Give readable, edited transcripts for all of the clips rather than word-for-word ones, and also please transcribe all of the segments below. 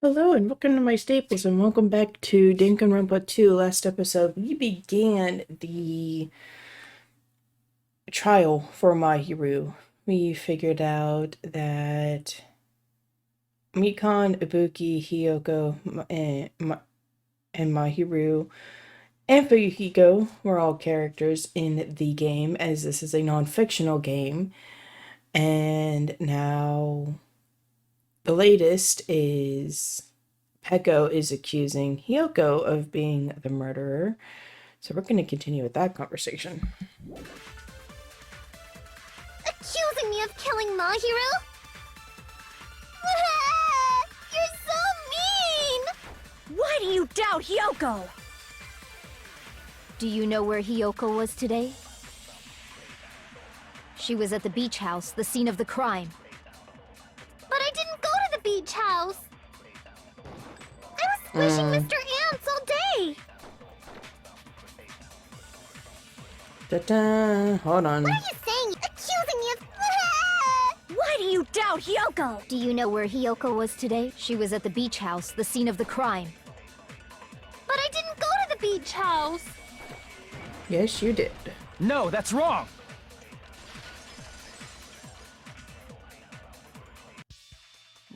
Hello and welcome to my staples and welcome back to Danganronpa 2. Last episode, we began the trial for Mahiru. We figured out that Mikan, Ibuki, Hiyoko, and Mahiru and Fuyuhiko were all characters in the game, as this is a non-fictional game. And now the latest is Peko is accusing Hiyoko of being the murderer. So we're going to continue with that conversation. Accusing me of killing Mahiru? You're so mean! Why do you doubt Hiyoko? Do you know where Hiyoko was today? She was at the beach house, the scene of the crime. But I didn't go to the beach house! I was squishing Mr. Ants all day! Hold on. What are you saying? Accusing me of... Why do you doubt Hiyoko? Do you know where Hiyoko was today? She was at the beach house, the scene of the crime. But I didn't go to the beach house! Yes, you did. No, that's wrong!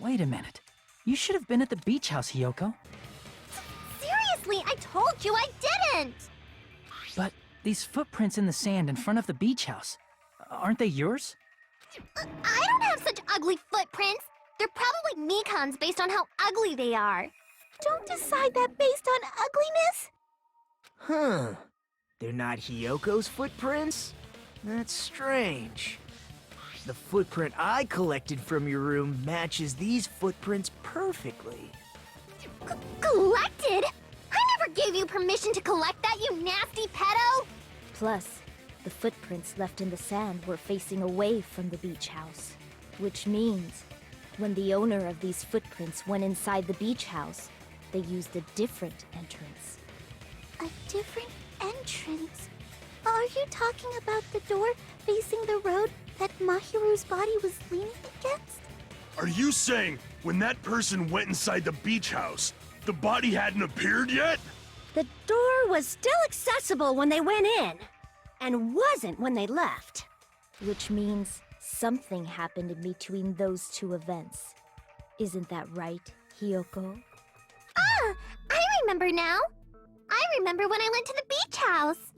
Wait a minute. You should have been at the beach house, Hiyoko. Seriously, I told you I didn't! But these footprints in the sand in front of the beach house, aren't they yours? I don't have such ugly footprints! They're probably Mikan's based on how ugly they are. Don't decide that based on ugliness! Huh. They're not Hiyoko's footprints? That's strange. The footprint I collected from your room matches these footprints perfectly. Collected? I never gave you permission to collect that, you nasty pedo! Plus, the footprints left in the sand were facing away from the beach house. Which means, when the owner of these footprints went inside the beach house, they used a different entrance. A different entrance? Are you talking about the door facing the road that Mahiru's body was leaning against? Are you saying when that person went inside the beach house, the body hadn't appeared yet? The door was still accessible when they went in, and wasn't when they left. Which means something happened in between those two events. Isn't that right, Hiyoko? Ah! I remember now! I remember when I went to the beach house!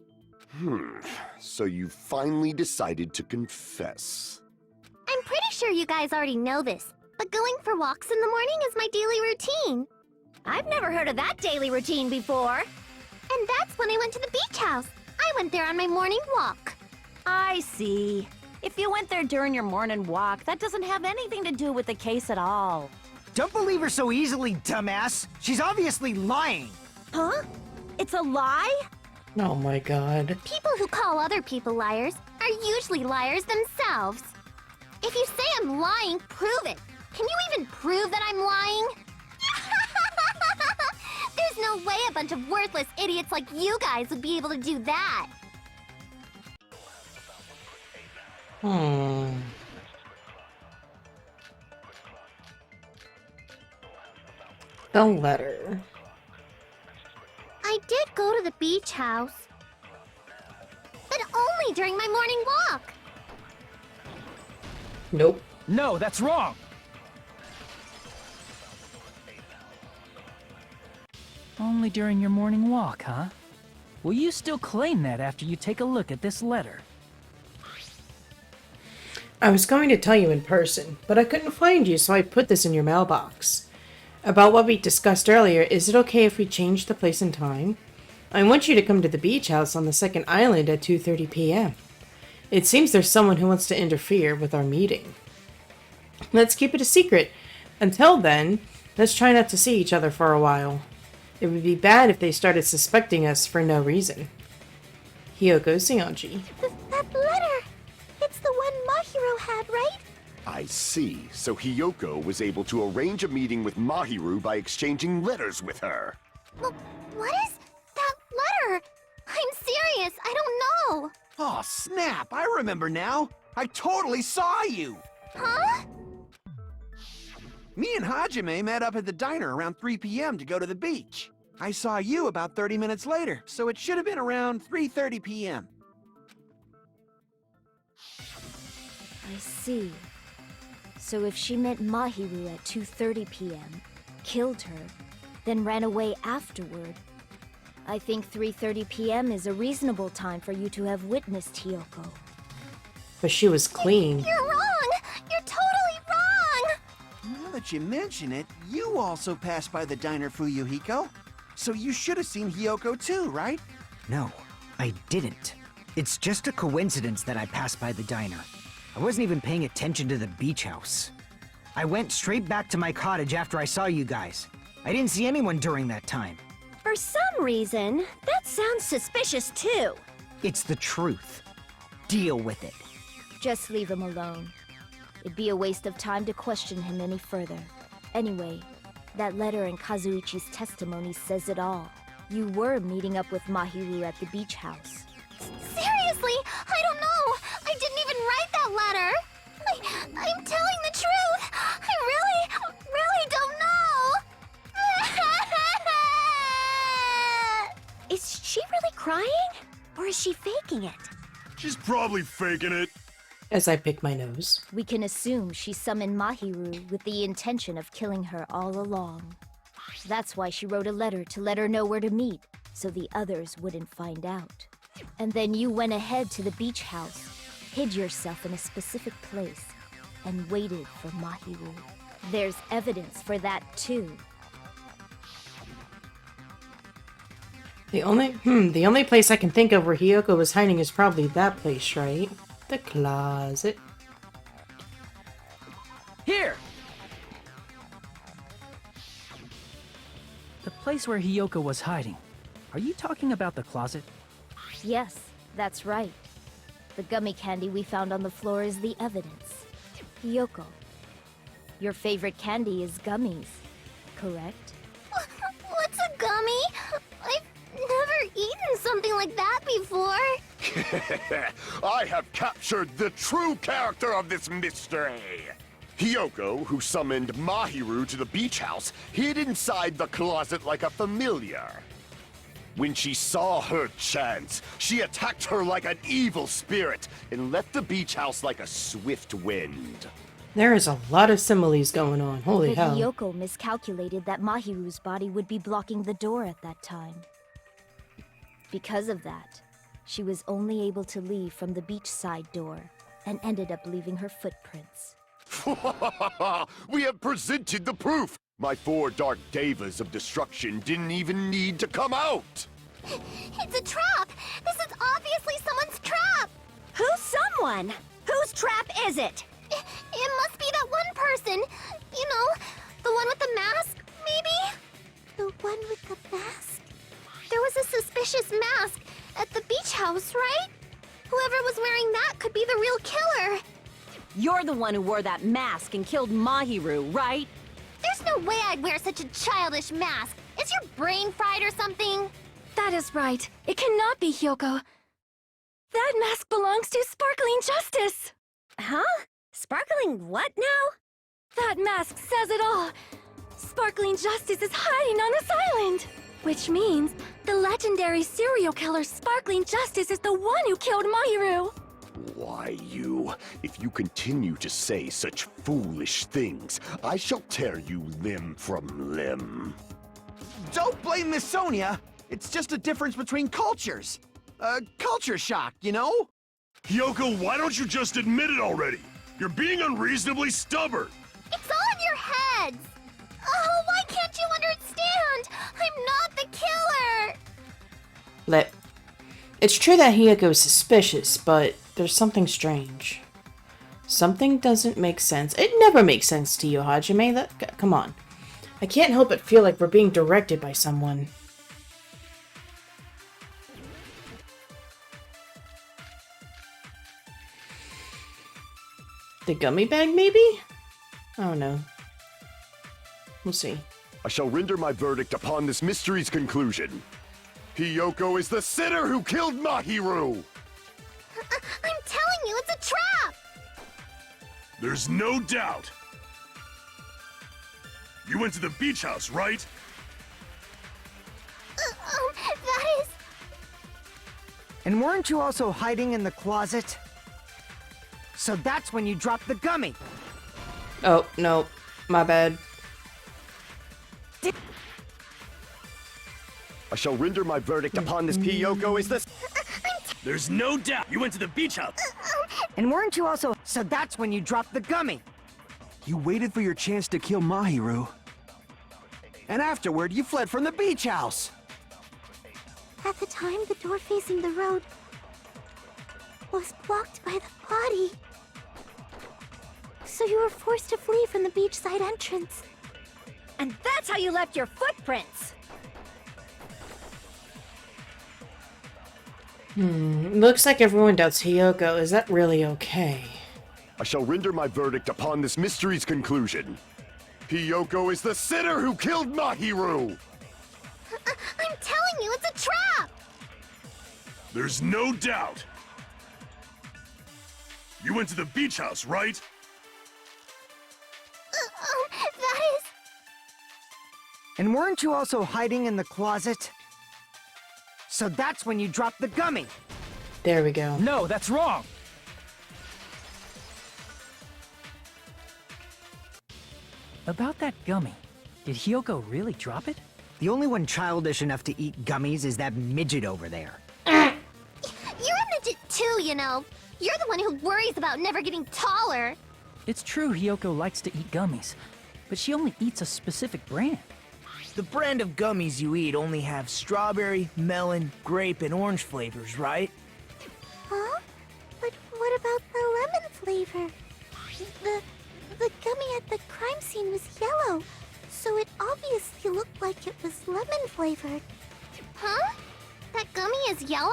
So you finally decided to confess. I'm pretty sure you guys already know this, but going for walks in the morning is my daily routine. I've never heard of that daily routine before. And that's when I went to the beach house. I went there on my morning walk. I see. If you went there during your morning walk, that doesn't have anything to do with the case at all. Don't believe her so easily, dumbass! She's obviously lying! Huh? It's a lie? Oh my god. People who call other people liars are usually liars themselves. If you say I'm lying, prove it. Can you even prove that I'm lying? There's no way a bunch of worthless idiots like you guys would be able to do that. The letter. I did go to the beach house. But only during my morning walk. Nope. No, that's wrong! Only during your morning walk, huh? Will you still claim that after you take a look at this letter? I was going to tell you in person, but I couldn't find you, so I put this in your mailbox. About what we discussed earlier, is it okay if we change the place and time? I want you to come to the beach house on the second island at 2:30 p.m. It seems there's someone who wants to interfere with our meeting. Let's keep it a secret. Until then, let's try not to see each other for a while. It would be bad if they started suspecting us for no reason. Hiyoko Seonji. That letter! It's the one Mahiru had, right? I see. So Hiyoko was able to arrange a meeting with Mahiru by exchanging letters with her. Well, what is that letter? I'm serious, I don't know. Oh, snap! I remember now! I totally saw you! Huh? Me and Hajime met up at the diner around 3 p.m. to go to the beach. I saw you about 30 minutes later, so it should have been around 3:30 p.m. I see. So if she met Mahiru at 2:30 p.m., killed her, then ran away afterward, I think 3:30 p.m. is a reasonable time for you to have witnessed Hiyoko. But she was clean. You're wrong! You're totally wrong! Now that you mention it, you also passed by the diner, Fuyuhiko. So you should have seen Hiyoko too, right? No, I didn't. It's just a coincidence that I passed by the diner. I wasn't even paying attention to the beach house. I went straight back to my cottage after I saw you guys. I didn't see anyone during that time. For some reason, that sounds suspicious too. It's the truth. Deal with it. Just leave him alone. It'd be a waste of time to question him any further. Anyway, that letter in Kazuichi's testimony says it all. You were meeting up with Mahiru at the beach house. Seriously, I don't know. I didn't even write that letter. I'm telling the truth. I really don't know. Is she really crying? Or is she faking it? She's probably faking it. As I pick my nose. We can assume she summoned Mahiru with the intention of killing her all along. That's why she wrote a letter to let her know where to meet, so the others wouldn't find out. And then you went ahead to the beach house, hid yourself in a specific place, and waited for Mahiru. There's evidence for that too. The only place I can think of where Hiyoko was hiding is probably that place, right? The closet. Here! The place where Hiyoko was hiding. Are you talking about the closet? Yes, that's right. The gummy candy we found on the floor is the evidence. Hiyoko, your favorite candy is gummies, correct? What's a gummy? I've never eaten something like that before. I have captured the true character of this mystery. Hiyoko, who summoned Mahiru to the beach house, hid inside the closet like a familiar. When she saw her chance, she attacked her like an evil spirit and left the beach house like a swift wind. There is a lot of similes going on. Holy But hell. Hiyoko miscalculated that Mahiru's body would be blocking the door at that time. Because of that, she was only able to leave from the beachside door and ended up leaving her footprints. We have presented the proof! My 4 dark devas of destruction didn't even need to come out! It's a trap! This is obviously someone's trap! Who's someone? Whose trap is it? It must be that one person. You know, the one with the mask, maybe? The one with the mask? There was a suspicious mask at the beach house, right? Whoever was wearing that could be the real killer. You're the one who wore that mask and killed Mahiru, right? There's no way I'd wear such a childish mask. Is your brain fried or something? That is right. It cannot be Hiyoko. That mask belongs to Sparkling Justice! Huh? Sparkling what now? That mask says it all! Sparkling Justice is hiding on this island! Which means the legendary serial killer Sparkling Justice is the one who killed Mahiru! Why, you? If you continue to say such foolish things, I shall tear you limb from limb. Don't blame Miss Sonia. It's just a difference between cultures. Culture shock, you know? Hiyoko, why don't you just admit it already? You're being unreasonably stubborn. It's all in your heads! Oh, why can't you understand? I'm not the killer! It's true that Hiyoko is suspicious, but there's something strange. Something doesn't make sense. It never makes sense to you, Hajime. Come on. I can't help but feel like we're being directed by someone. The gummy bag, maybe? I don't know. We'll see. I shall render my verdict upon this mystery's conclusion. Hiyoko is the sinner who killed Mahiru! I'm telling you, it's a trap! There's no doubt. You went to the beach house, right? That is... And weren't you also hiding in the closet? So that's when you dropped the gummy. Oh, no. My bad. I shall render my verdict upon this Hiyoko as the... There's no doubt you went to the beach house. And weren't you also... So that's when you dropped the gummy. You waited for your chance to kill Mahiru. And afterward, you fled from the beach house. At the time, the door facing the road was blocked by the body. So you were forced to flee from the beachside entrance. And that's how you left your footprints! Looks like everyone doubts Hiyoko. Is that really okay? I shall render my verdict upon this mystery's conclusion. Hiyoko is the sinner who killed Mahiru! I'm telling you, it's a trap! There's no doubt. You went to the beach house, right? That is... And weren't you also hiding in the closet? So that's when you dropped the gummy. There we go. No, that's wrong! About that gummy, did Hiyoko really drop it? The only one childish enough to eat gummies is that midget over there. You're a midget too, you know. You're the one who worries about never getting taller. It's true Hiyoko likes to eat gummies, but she only eats a specific brand. The brand of gummies you eat only have strawberry, melon, grape, and orange flavors, right? Huh? But what about the lemon flavor? The gummy at the crime scene was yellow, so it obviously looked like it was lemon flavored. Huh? That gummy is yellow?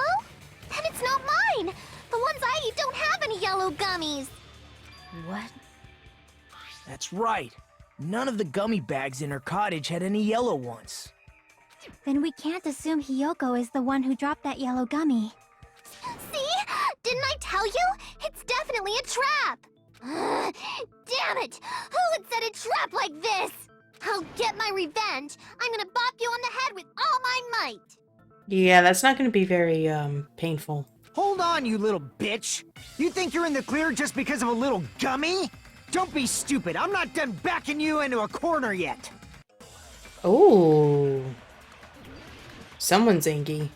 Then it's not mine! The ones I eat don't have any yellow gummies! What? That's right. None of the gummy bags in her cottage had any yellow ones. Then we can't assume Hiyoko is the one who dropped that yellow gummy. See? Didn't I tell you? It's definitely a trap! Damn it! Who would set a trap like this? I'll get my revenge. I'm gonna bop you on the head with all my might. Yeah, that's not going to be very, painful. Hold on, you little bitch! You think you're in the clear just because of a little gummy? Don't be stupid. I'm not done backing you into a corner yet. Oh. Someone's inky.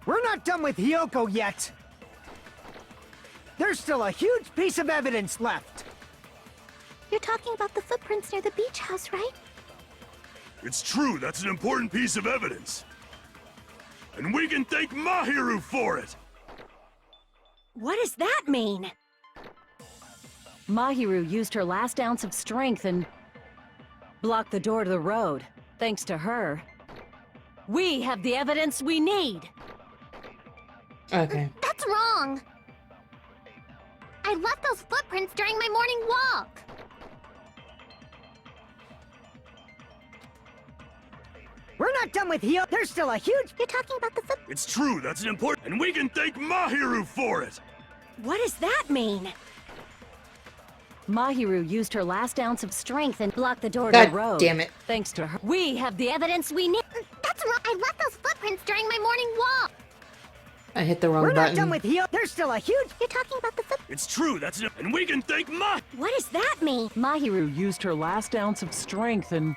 We're not done with Hiyoko yet. There's still a huge piece of evidence left. You're talking about the footprints near the beach house, right? It's true, that's an important piece of evidence. And we can thank Mahiru for it! What does that mean? Mahiru used her last ounce of strength and blocked the door to the road. Thanks to her, we have the evidence we need. Okay. That's wrong! I left those footprints during my morning walk! We're not done with Hiyoko. There's still a huge... You're talking about the It's true, that's an important... And we can thank Mahiru for it! What does that mean? Mahiru used her last ounce of strength and blocked the door to the God road. damn it. Thanks to her, we have the evidence we need. That's wrong! I left those footprints during my morning walk! I hit the wrong We're button. not done with Hiyoko. There's still a huge... You're talking about the It's true, that's an... And we can thank What does that mean? Mahiru used her last ounce of strength and...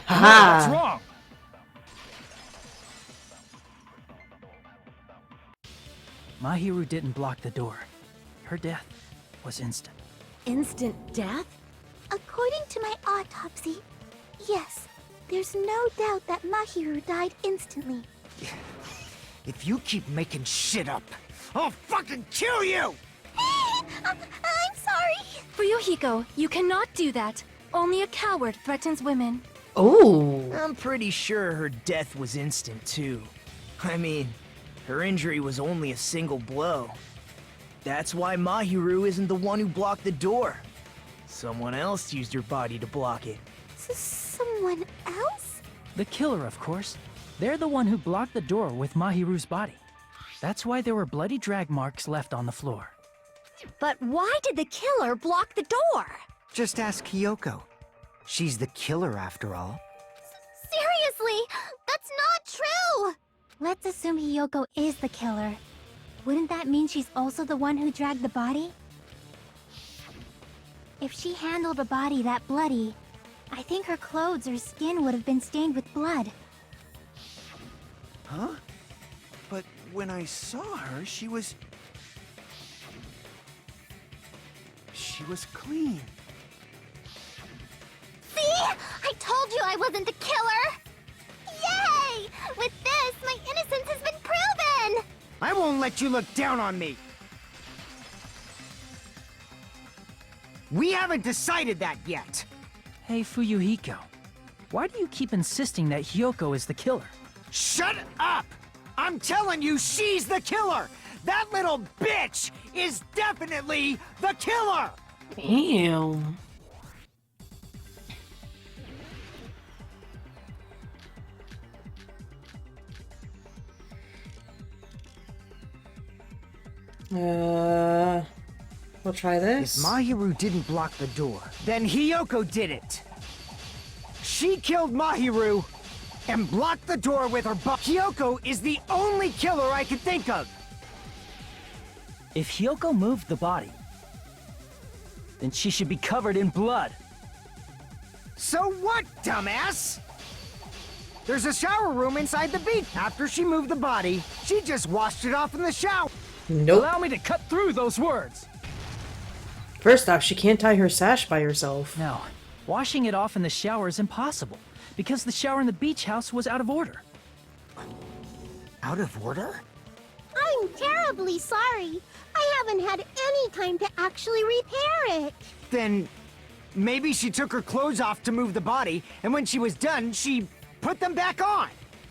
No, that's Haha. wrong! Mahiru didn't block the door. Her death was instant. Instant death? According to my autopsy, yes, there's no doubt that Mahiru died instantly. If you keep making shit up, I'll fucking kill you! I'm sorry! Fuyuhiko, you cannot do that. Only a coward threatens women. Oh. I'm pretty sure her death was instant, too. I mean, her injury was only a single blow. That's why Mahiru isn't the one who blocked the door. Someone else used her body to block it. Someone else? The killer, of course. They're the one who blocked the door with Mahiru's body. That's why there were bloody drag marks left on the floor. But why did the killer block the door? Just ask Hiyoko. She's the killer after all. Seriously, that's not true! Let's assume Hiyoko is the killer. Wouldn't that mean she's also the one who dragged the body? If she handled a body that bloody, I think her clothes or skin would have been stained with blood. Huh? But when I saw her, she was clean. See? I told you I wasn't the killer! Yay! With this, my innocence has been proven! I won't let you look down on me! We haven't decided that yet! Hey, Fuyuhiko. Why do you keep insisting that Hiyoko is the killer? Shut up! I'm telling you, she's the killer! That little bitch is definitely the killer! Ew. We'll try this. If Mahiru didn't block the door, then Hiyoko did it. She killed Mahiru and blocked the door with her butt. Hiyoko is the only killer I can think of. If Hiyoko moved the body, then she should be covered in blood. So what, dumbass? There's a shower room inside the beach. After she moved the body, she just washed it off in the shower. Nope. Allow me to cut through those words. First off, she can't tie her sash by herself. No, washing it off in the shower is impossible, because the shower in the beach house was out of order. Out of order? I'm terribly sorry. I haven't had any time to actually repair it. Then maybe she took her clothes off to move the body, and when she was done, she put them back on.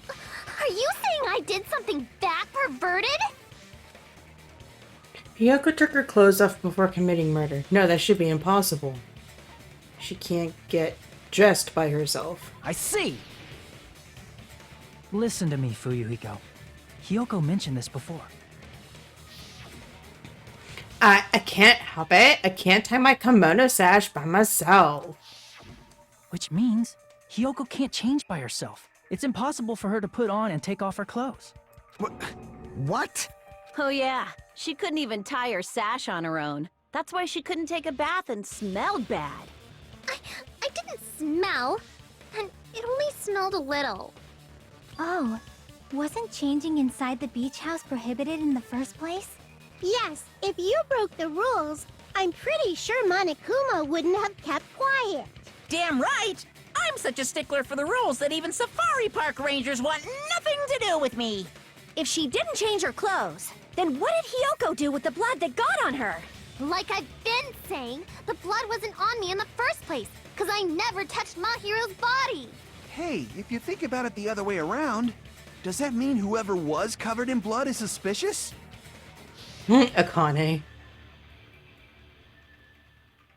Are you saying I did something that perverted? Hiyoko took her clothes off before committing murder. No, that should be impossible. She can't get dressed by herself. I see! Listen to me, Fuyuhiko. Hiyoko mentioned this before. I can't help it. I can't tie my kimono sash by myself. Which means Hiyoko can't change by herself. It's impossible for her to put on and take off her clothes. What? Oh yeah, she couldn't even tie her sash on her own. That's why she couldn't take a bath and smelled bad. I didn't smell, and it only smelled a little. Oh, wasn't changing inside the beach house prohibited in the first place? Yes, if you broke the rules, I'm pretty sure Monokuma wouldn't have kept quiet. Damn right! I'm such a stickler for the rules that even safari park rangers want nothing to do with me. If she didn't change her clothes, then what did Hiyoko do with the blood that got on her? Like I've been saying, the blood wasn't on me in the first place, because I never touched Mahiru's body. Hey, if you think about it the other way around, does that mean whoever was covered in blood is suspicious? Akane.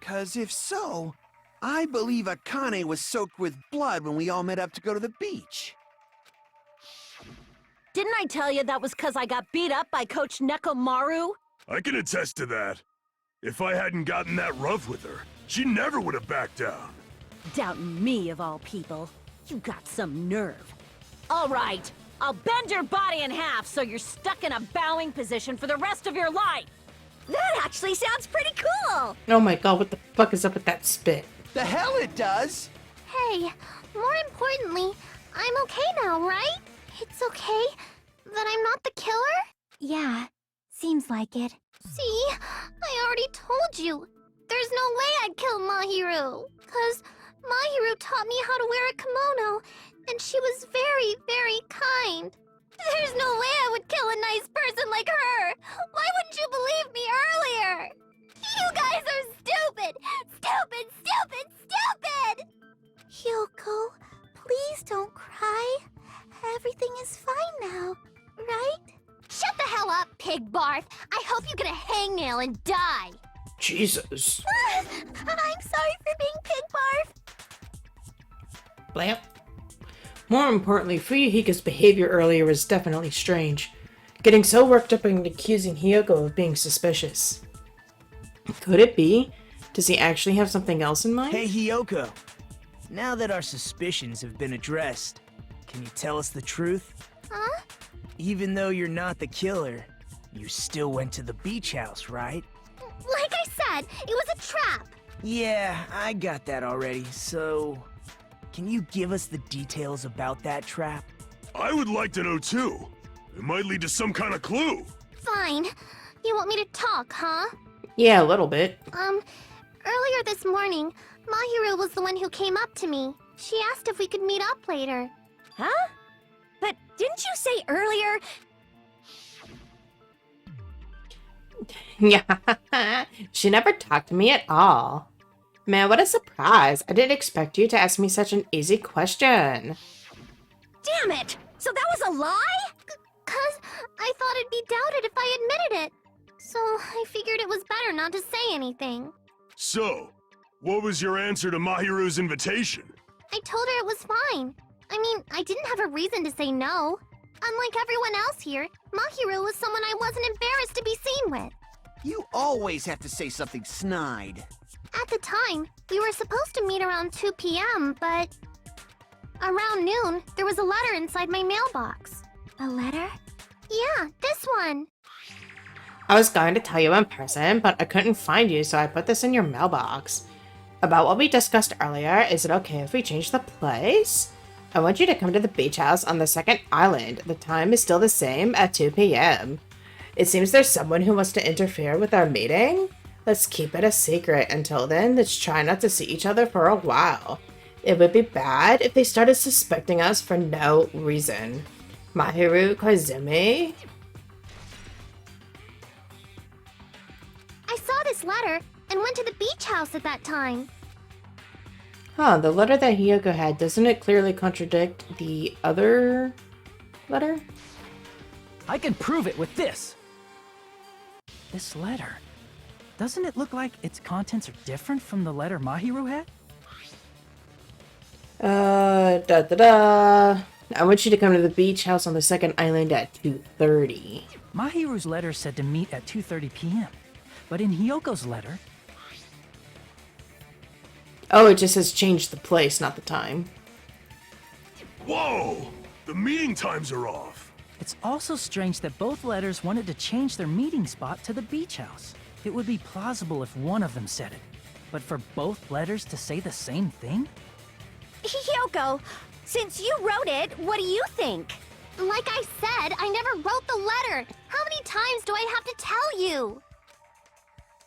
'Cause if so, I believe Akane was soaked with blood when we all met up to go to the beach. Didn't I tell you that was because I got beat up by Coach Nekomaru? I can attest to that. If I hadn't gotten that rough with her, she never would have backed down. Doubting me, of all people. You got some nerve. All right, I'll bend your body in half so you're stuck in a bowing position for the rest of your life. That actually sounds pretty cool! Oh my god, what the fuck is up with that spit? The hell it does! Hey, more importantly, I'm okay now, right? It's okay that I'm not the killer? Yeah, seems like it. See, I already told you. There's no way I'd kill Mahiru. 'Cause Mahiru taught me how to wear a kimono, and she was very, very kind. There's no way I would kill a nice person like her. Why wouldn't you believe me earlier? You guys are stupid! Stupid, stupid, stupid! Hiyoko, please don't cry. Everything is fine now, right? Shut the hell up, pig barf! I hope you get a hangnail and die! Jesus. I'm sorry for being pig barf. Blamp. More importantly, Fuyuhiko's behavior earlier was definitely strange. getting so worked up and accusing Hiyoko of being suspicious. Could it be? Does he actually have something else in mind? Hey, Hiyoko. Now that our suspicions have been addressed, can you tell us the truth? Huh? Even though you're not the killer, you still went to the beach house, right? Like I said, it was a trap. Yeah, I got that already, so... Can you give us the details about that trap? I would like to know too. It might lead to some kind of clue. Fine. You want me to talk, huh? Yeah, a little bit. Earlier this morning, Mahiru was the one who came up to me. She asked if we could meet up later. Huh? But didn't you say earlier? Yeah, she never talked to me at all. Man, what a surprise. I didn't expect you to ask me such an easy question. Damn it! So that was a lie? 'Cause I thought it'd be doubted if I admitted it. So I figured it was better not to say anything. So, what was your answer to Mahiru's invitation? I told her it was fine. I mean, I didn't have a reason to say no. Unlike everyone else here, Mahiru was someone I wasn't embarrassed to be seen with. You always have to say something snide. At the time, we were supposed to meet around 2 p.m., but... Around noon, there was a letter inside my mailbox. A letter? Yeah, this one. I was going to tell you in person, but I couldn't find you, so I put this in your mailbox. About what we discussed earlier, is it okay if we change the place? I want you to come to the beach house on the second island. The time is still the same at 2 p.m. It seems there's someone who wants to interfere with our meeting. Let's keep it a secret. Until then, let's try not to see each other for a while. It would be bad if they started suspecting us for no reason. Mahiru Koizumi? I saw this letter and went to the beach house at that time. Huh, the letter that Hiyoko had, doesn't it clearly contradict the other letter? I can prove it with this. This letter. Doesn't it look like its contents are different from the letter Mahiru had? I want you to come to the beach house on the second island at 2:30. Mahiru's letter said to meet at 2:30 p.m. But in Hiyoko's letter... Oh, it just says change the place, not the time. Whoa! The meeting times are off. It's also strange that both letters wanted to change their meeting spot to the beach house. It would be plausible if one of them said it. But for both letters to say the same thing? Hiyoko, since you wrote it, what do you think? Like I said, I never wrote the letter. How many times do I have to tell you?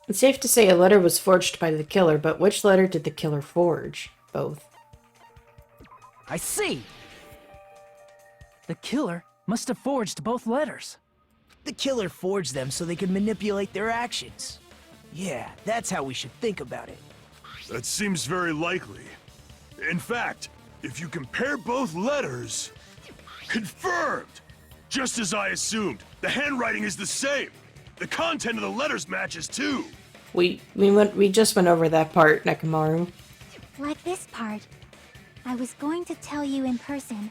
It's safe to say a letter was forged by the killer, but which letter did the killer forge? Both. I see! The killer must have forged both letters. The killer forged them so they could manipulate their actions. Yeah, that's how we should think about it. That seems very likely. In fact, if you compare both letters... Confirmed! Just as I assumed, the handwriting is the same. The content of the letters matches too. We just went over that part, Nekomaru. Like this part. I was going to tell you in person,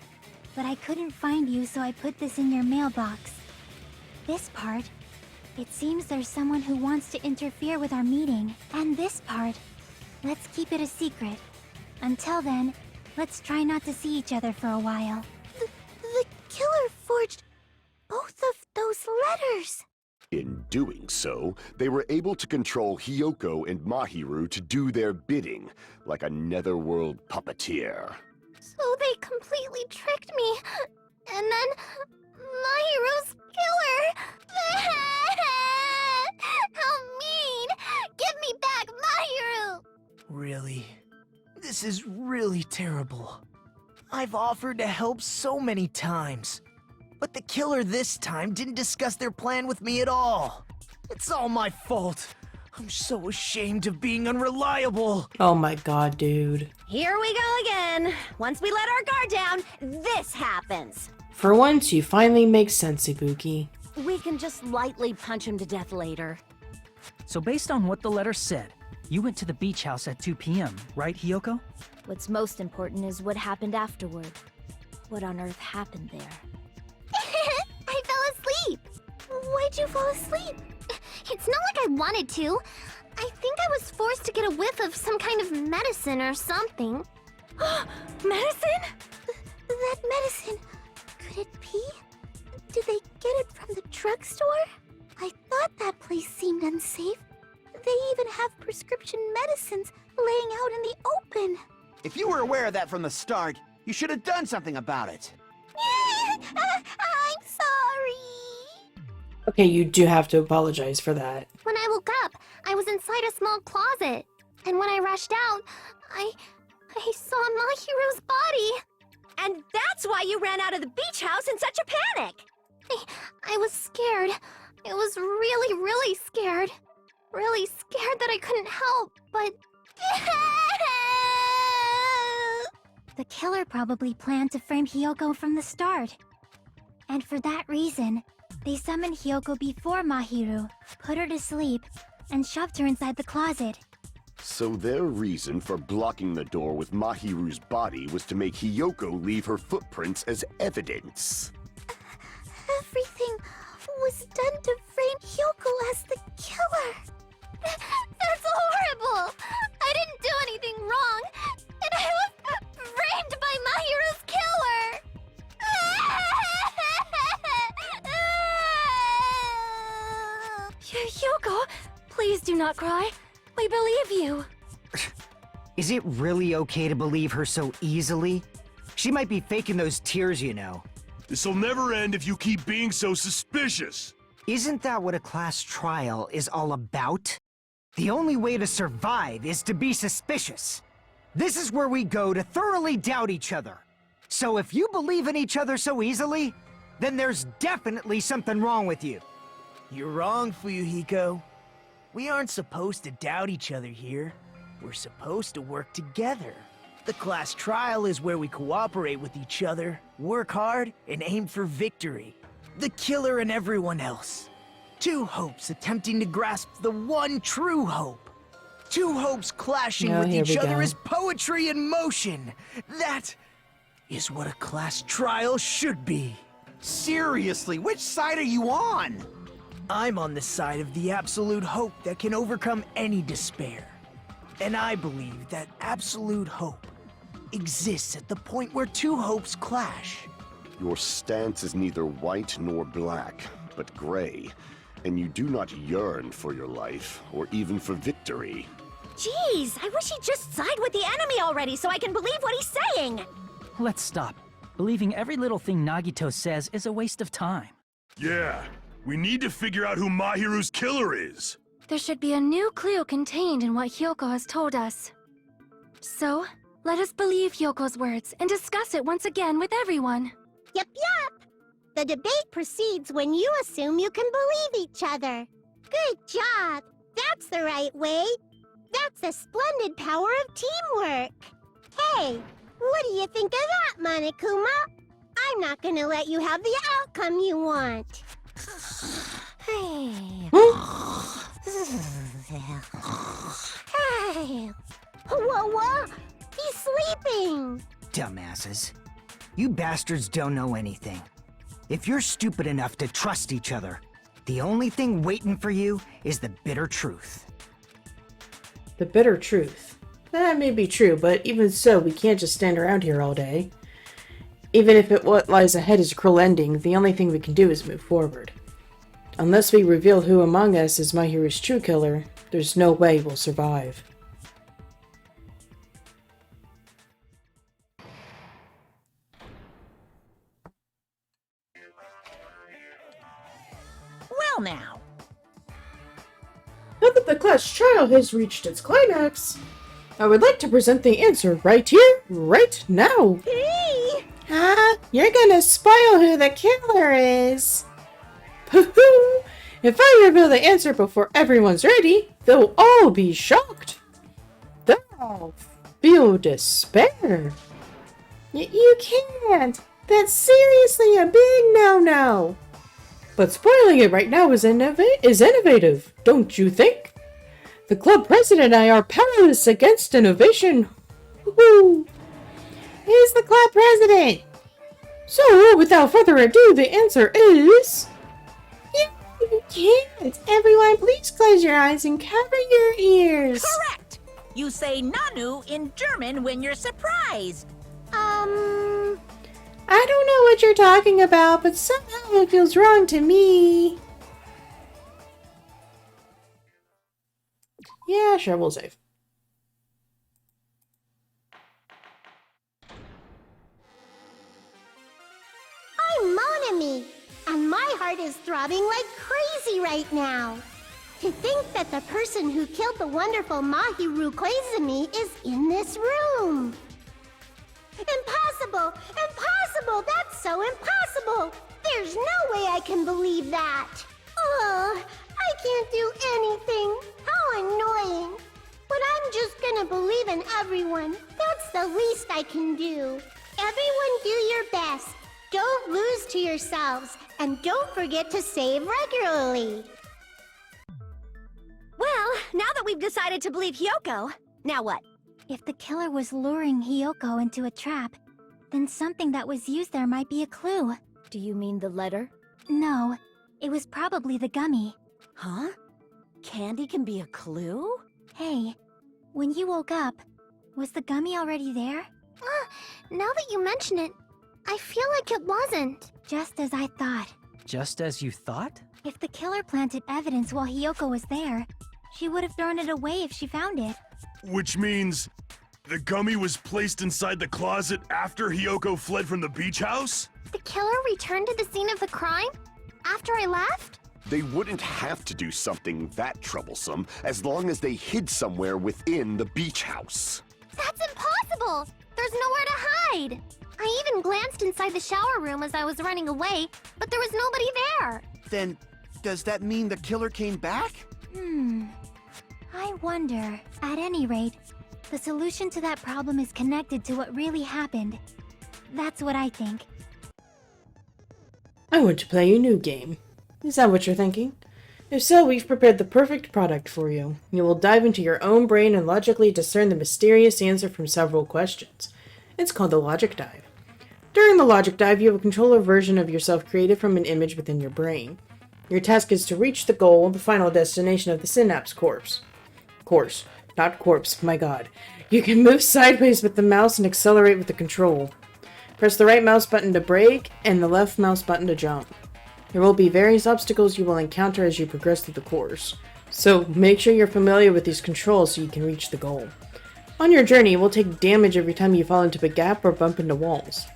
but I couldn't find you, so I put this in your mailbox. This part. It seems there's someone who wants to interfere with our meeting. And this part. Let's keep it a secret. Until then, let's try not to see each other for a while. The killer forged both of those letters. In doing so, they were able to control Hiyoko and Mahiru to do their bidding, like a netherworld puppeteer. So they completely tricked me. And then Mahiru's killer. How mean! Give me back Mahiru! Really? This is really terrible. I've offered to help so many times. But the killer this time didn't discuss their plan with me at all. It's all my fault. I'm so ashamed of being unreliable. Oh my god, dude. Here we go again. Once we let our guard down, this happens. For once, you finally make sense, Ibuki. We can just lightly punch him to death later. So based on what the letter said, you went to the beach house at 2 p.m., right, Hiyoko? What's most important is what happened afterward. What on earth happened there? I fell asleep. Why'd you fall asleep? It's not like I wanted to. I think I was forced to get a whiff of some kind of medicine or something. Medicine? That medicine. Could it be? Did they get it from the drugstore? I thought that place seemed unsafe. They even have prescription medicines laying out in the open. If you were aware of that from the start, you should have done something about it. I'm sorry. Okay, you do have to apologize for that. When I woke up, I was inside a small closet. And when I rushed out, I saw Mahiru's body. And that's why you ran out of the beach house in such a panic! I was scared. I was really, really scared. Really scared that I couldn't help, but... The killer probably planned to frame Hiyoko from the start. And for that reason, they summoned Hiyoko before Mahiru, put her to sleep, and shoved her inside the closet. So their reason for blocking the door with Mahiru's body was to make Hiyoko leave her footprints as evidence. Everything was done to frame Hiyoko as the killer. That's horrible! I didn't do anything wrong, and I was framed by Mahiru's killer! Hiyoko, please do not cry. We believe you. Is it really okay to believe her so easily? She might be faking those tears, you know. This'll never end if you keep being so suspicious. Isn't that what a class trial is all about? The only way to survive is to be suspicious. This is where we go to thoroughly doubt each other. So if you believe in each other so easily, then there's definitely something wrong with you. You're wrong, Fuyuhiko. We aren't supposed to doubt each other here. We're supposed to work together. The class trial is where we cooperate with each other, work hard, and aim for victory. The killer and everyone else. Two hopes attempting to grasp the one true hope. Two hopes clashing with each other is poetry in motion. That is what a class trial should be. Seriously, which side are you on? I'm on the side of the absolute hope that can overcome any despair. And I believe that absolute hope exists at the point where two hopes clash. Your stance is neither white nor black, but gray, and you do not yearn for your life, or even for victory. Jeez, I wish he'd just side with the enemy already so I can believe what he's saying! Let's stop. Believing every little thing Nagito says is a waste of time. Yeah, we need to figure out who Mahiru's killer is. There should be a new clue contained in what Hiyoko has told us. So, let us believe Hyoko's words and discuss it once again with everyone. Yep. The debate proceeds when you assume you can believe each other. Good job. That's the right way. That's the splendid power of teamwork. Hey, what do you think of that, Monokuma? I'm not gonna let you have the outcome you want. Hey. Whoa. He's sleeping. Dumbasses. You bastards don't know anything. If you're stupid enough to trust each other, the only thing waiting for you is the bitter truth. The bitter truth. That may be true, but even so, we can't just stand around here all day. Even if what lies ahead is a cruel ending, the only thing we can do is move forward. Unless we reveal who among us is Mahiru's true killer, there's no way we'll survive. Well now. Now that the class trial has reached its climax, I would like to present the answer right here, right now. Hey! You're gonna spoil who the killer is. Hoo-hoo! If I reveal the answer before everyone's ready, they'll all be shocked. They'll all feel despair. You can't. That's seriously a big no-no. But spoiling it right now is innovative, don't you think? The club president and I are powerless against innovation. Woo-hoo! He's the club president. So, without further ado, the answer is... you can't! Everyone, please close your eyes and cover your ears! Correct! You say Nanu in German when you're surprised. I don't know what you're talking about, but somehow it feels wrong to me. Yeah, sure, we'll save. I'm Monami, and my heart is throbbing like crazy right now. To think that the person who killed the wonderful Mahiru Koizumi is in this room. Impossible! Impossible! That's so impossible! There's no way I can believe that! Ugh, I can't do anything! How annoying! But I'm just gonna believe in everyone. That's the least I can do. Everyone do your best. Don't lose to yourselves. And don't forget to save regularly. Well, now that we've decided to believe Hyoko, now what? If the killer was luring Hyoko into a trap, then something that was used there might be a clue. Do you mean the letter? No, it was probably the gummy. Huh? Candy can be a clue? Hey, when you woke up, was the gummy already there? Now that you mention it, I feel like it wasn't. Just as I thought. Just as you thought? If the killer planted evidence while Hyoko was there, she would have thrown it away if she found it. Which means the gummy was placed inside the closet after Hyoko fled from the beach house? The killer returned to the scene of the crime? After I left? They wouldn't have to do something that troublesome as long as they hid somewhere within the beach house. That's impossible! There's nowhere to hide! I even glanced inside the shower room as I was running away, but there was nobody there! Then, does that mean the killer came back? I wonder. At any rate, the solution to that problem is connected to what really happened. That's what I think. I want to play a new game. Is that what you're thinking? If so, we've prepared the perfect product for you. You will dive into your own brain and logically discern the mysterious answer from several questions. It's called the Logic Dive. During the Logic Dive, you have a controller version of yourself created from an image within your brain. Your task is to reach the goal, the final destination of the Synapse Course, not corpse, my god. You can move sideways with the mouse and accelerate with the control. Press the right mouse button to brake and the left mouse button to jump. There will be various obstacles you will encounter as you progress through the course, so make sure you're familiar with these controls so you can reach the goal. On your journey, you will take damage every time you fall into a gap or bump into walls.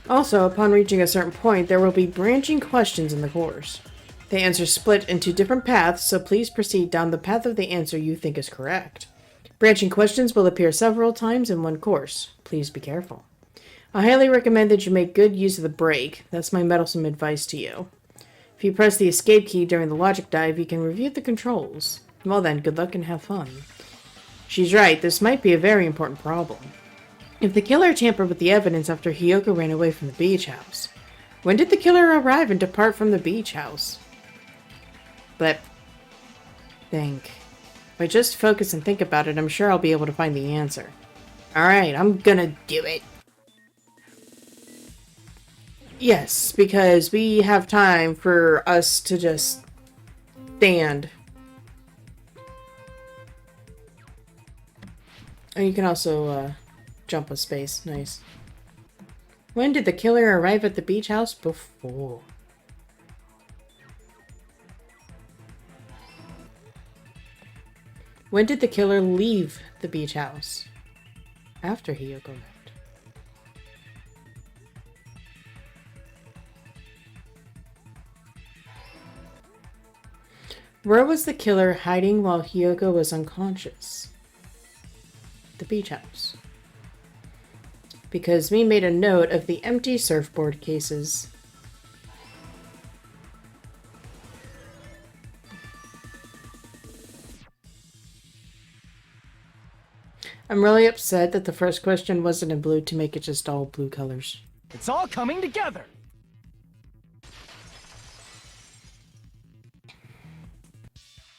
Also, upon reaching a certain point, there will be branching questions in the course. The answers split into different paths, so please proceed down the path of the answer you think is correct. Branching questions will appear several times in one course. Please be careful. I highly recommend that you make good use of the brake. That's my meddlesome advice to you. If you press the escape key during the Logic Dive, you can review the controls. Well then, good luck and have fun. She's right, this might be a very important problem. If the killer tampered with the evidence after Hyoko ran away from the beach house, when did the killer arrive and depart from the beach house? But think. If I just focus and think about it, I'm sure I'll be able to find the answer. Alright, I'm gonna do it. Yes, because we have time for us to just stand. Oh, you can also jump a space. Nice. When did the killer arrive at the beach house? Before. When did the killer leave the beach house? After Hyoko left. Where was the killer hiding while Hyoko was unconscious? The beach house. Because we made a note of the empty surfboard cases. I'm really upset that the first question wasn't in blue to make it just all blue colors. It's all coming together!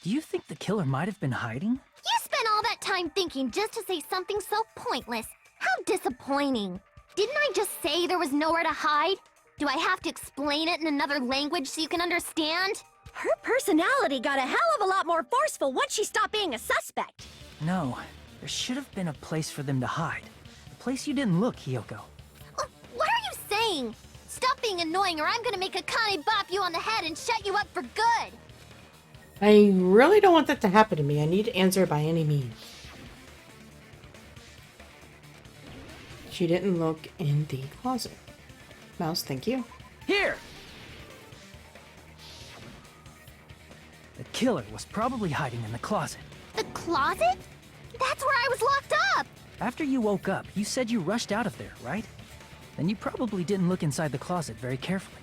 Do you think the killer might have been hiding? You spent all that time thinking just to say something so pointless. How disappointing. Didn't I just say there was nowhere to hide? Do I have to explain it in another language so you can understand? Her personality got a hell of a lot more forceful once she stopped being a suspect. No, there should have been a place for them to hide. A place you didn't look, Hiyoko. What are you saying? Stop being annoying or I'm gonna make Akane bop you on the head and shut you up for good! I really don't want that to happen to me. I need to answer by any means. She didn't look in the closet. Mouse, thank you. Here! The killer was probably hiding in the closet. The closet? That's where I was locked up! After you woke up, you said you rushed out of there, right? Then you probably didn't look inside the closet very carefully.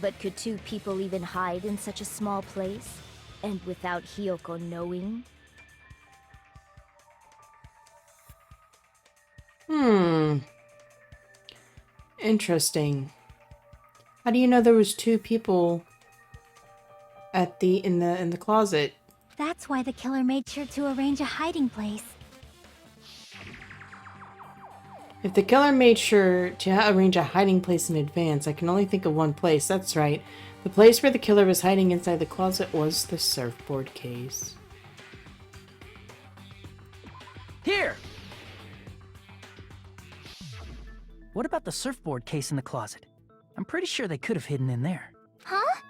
But could two people even hide in such a small place? And without Hiyoko knowing? Interesting. How do you know there was two people at in the closet? That's why the killer made sure to arrange a hiding place. If the killer made sure to arrange a hiding place in advance, I can only think of one place. That's right. The place where the killer was hiding inside the closet was the surfboard case. Here! What about the surfboard case in the closet? I'm pretty sure they could have hidden in there. Huh?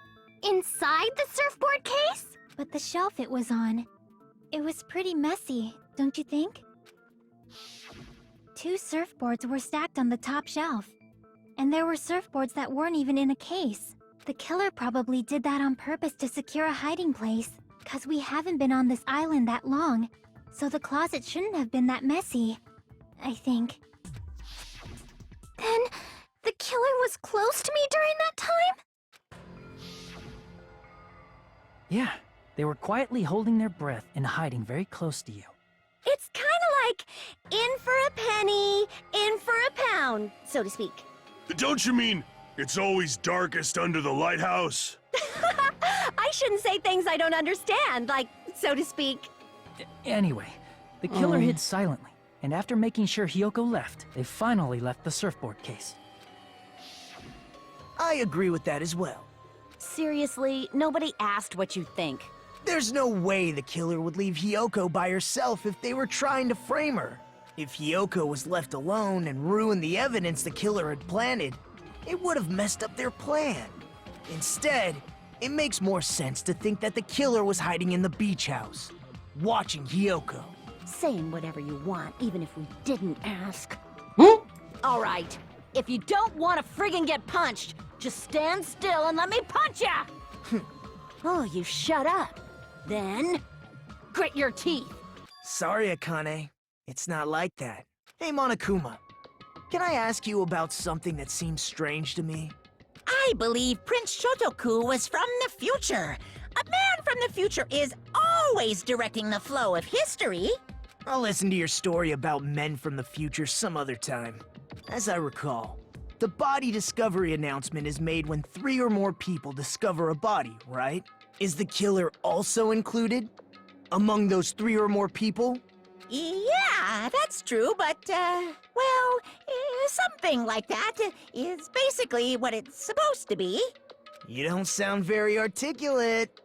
Inside the surfboard case? But the shelf it was on, it was pretty messy, don't you think? Two surfboards were stacked on the top shelf. And there were surfboards that weren't even in a case. The killer probably did that on purpose to secure a hiding place, 'cause we haven't been on this island that long, so the closet shouldn't have been that messy, I think. Then, the killer was close to me during that time? Yeah, they were quietly holding their breath and hiding very close to you. It's kinda like in for a penny, in for a pound, so to speak. Don't you mean it's always darkest under the lighthouse? I shouldn't say things I don't understand, like, so to speak. Anyway, the killer hid silently, and after making sure Hiyoko left, they finally left the surfboard case. I agree with that as well. Seriously, nobody asked what you think. There's no way the killer would leave Hiyoko by herself if they were trying to frame her. If Hiyoko was left alone and ruined the evidence the killer had planted, it would have messed up their plan. Instead, it makes more sense to think that the killer was hiding in the beach house, watching Hiyoko. Saying whatever you want, even if we didn't ask. All right, if you don't want to friggin' get punched, just stand still and let me punch ya! Oh, you shut up. Then, grit your teeth. Sorry, Akane. It's not like that. Hey, Monokuma. Can I ask you about something that seems strange to me? I believe Prince Shotoku was from the future. A man from the future is always directing the flow of history. I'll listen to your story about men from the future some other time. As I recall, the body discovery announcement is made when 3 or more people discover a body, right? Is the killer also included? Among those 3 or more people? Yeah, that's true, but, well, something like that is basically what it's supposed to be. You don't sound very articulate.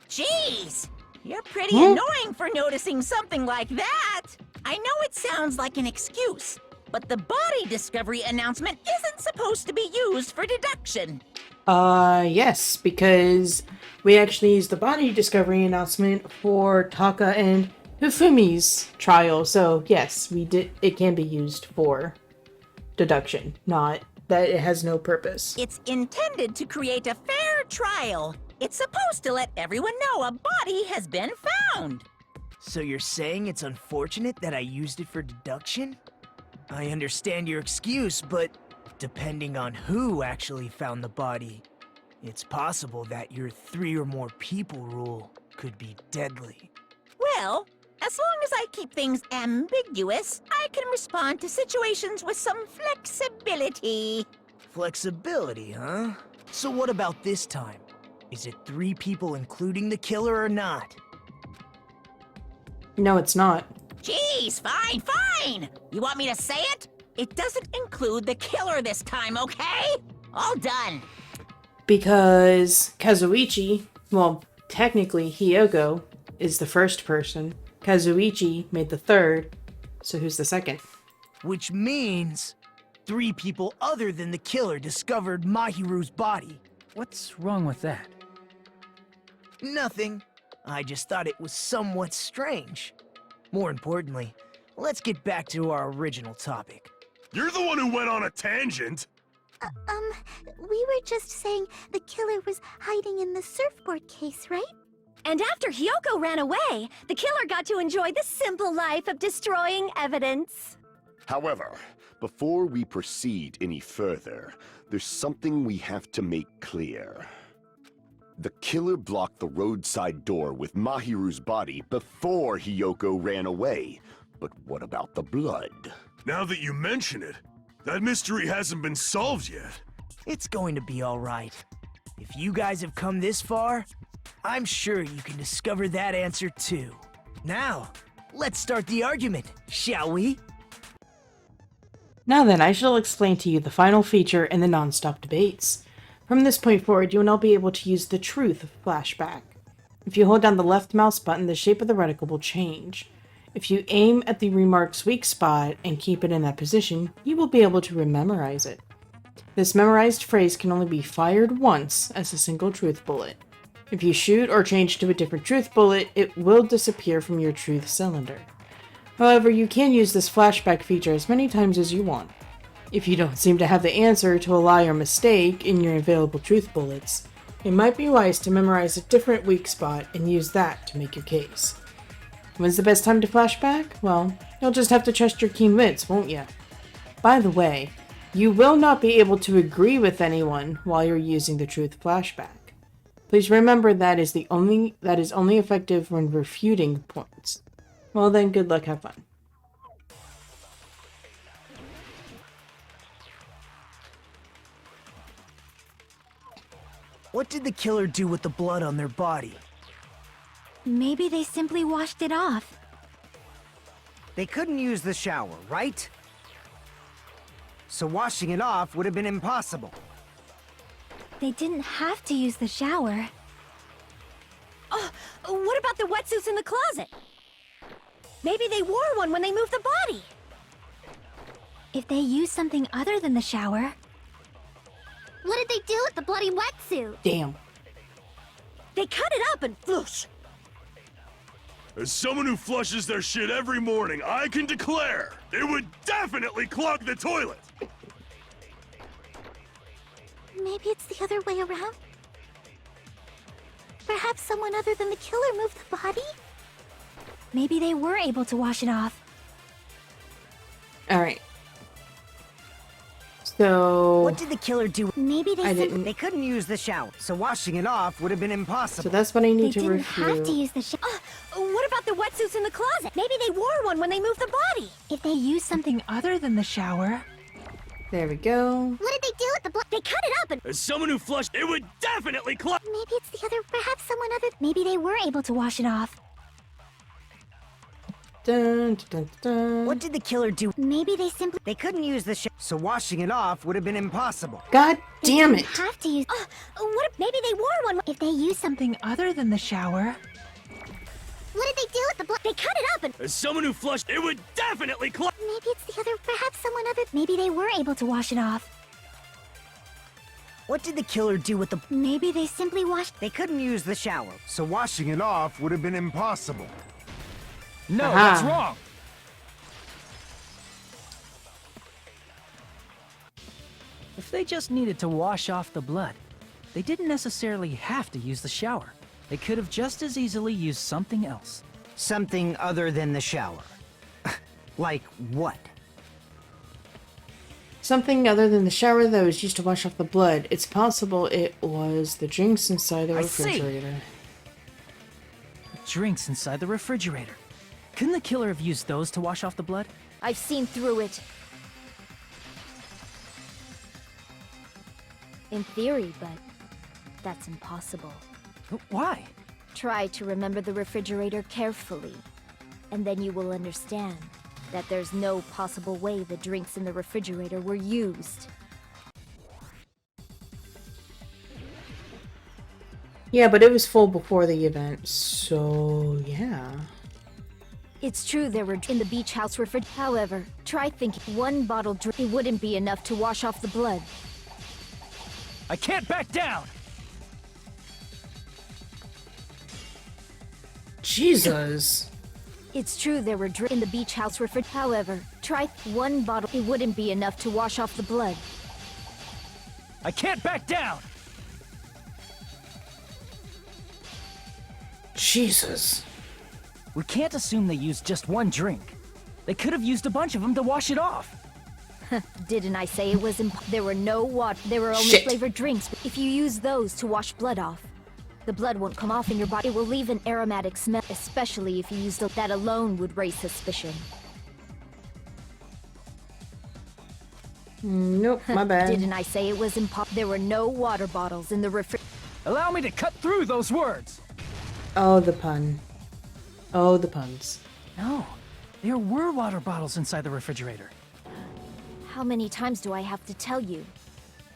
Jeez, you're pretty annoying for noticing something like that. I know it sounds like an excuse, but the body discovery announcement isn't supposed to be used for deduction. Yes, because we actually used the body discovery announcement for Taka and Hifumi's trial, so yes, we did. It can be used for deduction, not that it has no purpose. It's intended to create a fair trial. It's supposed to let everyone know a body has been found. So you're saying it's unfortunate that I used it for deduction? I understand your excuse, but depending on who actually found the body, it's possible that your 3 or more people rule could be deadly. Well, as long as I keep things ambiguous, I can respond to situations with some flexibility. Flexibility, huh? So what about this time? Is it 3 people including the killer or not? No, it's not. Jeez, fine. You want me to say it? It doesn't include the killer this time, okay? All done. Because Kazuichi, well, technically Hyoko is the first person. Kazuichi made the third, so who's the second? Which means 3 people other than the killer discovered Mahiru's body. What's wrong with that? Nothing. I just thought it was somewhat strange. More importantly, let's get back to our original topic. You're the one who went on a tangent. We were just saying the killer was hiding in the surfboard case, right? And after Hyoko ran away, the killer got to enjoy the simple life of destroying evidence. However, before we proceed any further, there's something we have to make clear. The killer blocked the roadside door with Mahiru's body before Hyoko ran away. But what about the blood? Now that you mention it, that mystery hasn't been solved yet. It's going to be all right. If you guys have come this far, I'm sure you can discover that answer too. Now, let's start the argument, shall we? Now then, I shall explain to you the final feature in the non-stop debates. From this point forward, you will now be able to use the truth flashback. If you hold down the left mouse button, the shape of the reticle will change. If you aim at the remark's weak spot and keep it in that position, you will be able to rememorize it. This memorized phrase can only be fired once as a single truth bullet. If you shoot or change to a different truth bullet, it will disappear from your truth cylinder. However, you can use this flashback feature as many times as you want. If you don't seem to have the answer to a lie or mistake in your available truth bullets, it might be wise to memorize a different weak spot and use that to make your case. When's the best time to flashback? Well, you'll just have to trust your keen wits, won't you? By the way, you will not be able to agree with anyone while you're using the truth flashback. Please remember that is only effective when refuting points. Well then, good luck, have fun. What did the killer do with the blood on their body? Maybe they simply washed it off. They couldn't use the shower, right? So washing it off would have been impossible. They didn't have to use the shower. Oh, what about the wetsuits in the closet? Maybe they wore one when they moved the body. If they used something other than the shower... What did they do with the bloody wetsuit? Damn. They cut it up and whoosh. As someone who flushes their shit every morning, I can declare it would definitely clog the toilet. Maybe it's the other way around? Perhaps someone other than the killer moved the body? Maybe they were able to wash it off. Alright. So... What did the killer do? Maybe They couldn't use the shower, so washing it off would have been impossible. So that's what I need to They didn't refute. have to use the shower. What about the wetsuits in the closet? Maybe they wore one when they moved the body. If they used something other than the shower... There we go. What did they do with the blood? They cut it up and... As someone who flushed, it would definitely clog. Maybe it's the other. Perhaps someone other. Maybe they were able to wash it off. Dun, dun, dun. What did the killer do? Maybe they simply. They couldn't use the shower, so washing it off would have been impossible. God damn it! Have to use. What if maybe they wore one? If they used Something other than the shower... What did they do with the blood? They cut it up and... As someone who flushed, it would definitely clog. Maybe it's the other. Perhaps someone other. Maybe they were able to wash it off. What did the killer do with the... Maybe they simply washed... They couldn't use the shower. So washing it off would have been impossible. No, Aha. that's wrong. If they just needed to wash off the blood, they didn't necessarily have to use the shower. They could have just as easily used something else. Something other than the shower. Like what? Something other than the shower that was used to wash off the blood. It's possible it was the drinks inside the I see. refrigerator. Drinks inside the refrigerator. Couldn't the killer have used those to wash off the blood? I've seen through it. In theory, but that's impossible. Why? Try to remember the refrigerator carefully, and then you will understand that there's no possible way the drinks in the refrigerator were used. Yeah, but it was full before the event, so yeah. It's true there were in the beach house refrigerator. However, try thinking one bottle drink. It wouldn't be enough to wash off the blood. I can't back down! Jesus. It's true there were in the beach house refrigerator. However, try one bottle. It wouldn't be enough to wash off the blood. I can't back down! Jesus. We can't assume they used just one drink. They could have used a bunch of them to wash it off. Didn't I say it was there were no water, there were only Shit. flavored drinks. If you use those to wash blood off, the blood won't come off in your body. It will leave an aromatic smell, especially if you use that alone would raise suspicion. Nope, my bad. Didn't I say it was there were no water bottles in the refrigerator? Allow me to cut through those words! Oh, the pun. Oh, the puns. No, there were water bottles inside the refrigerator. How many times do I have to tell you?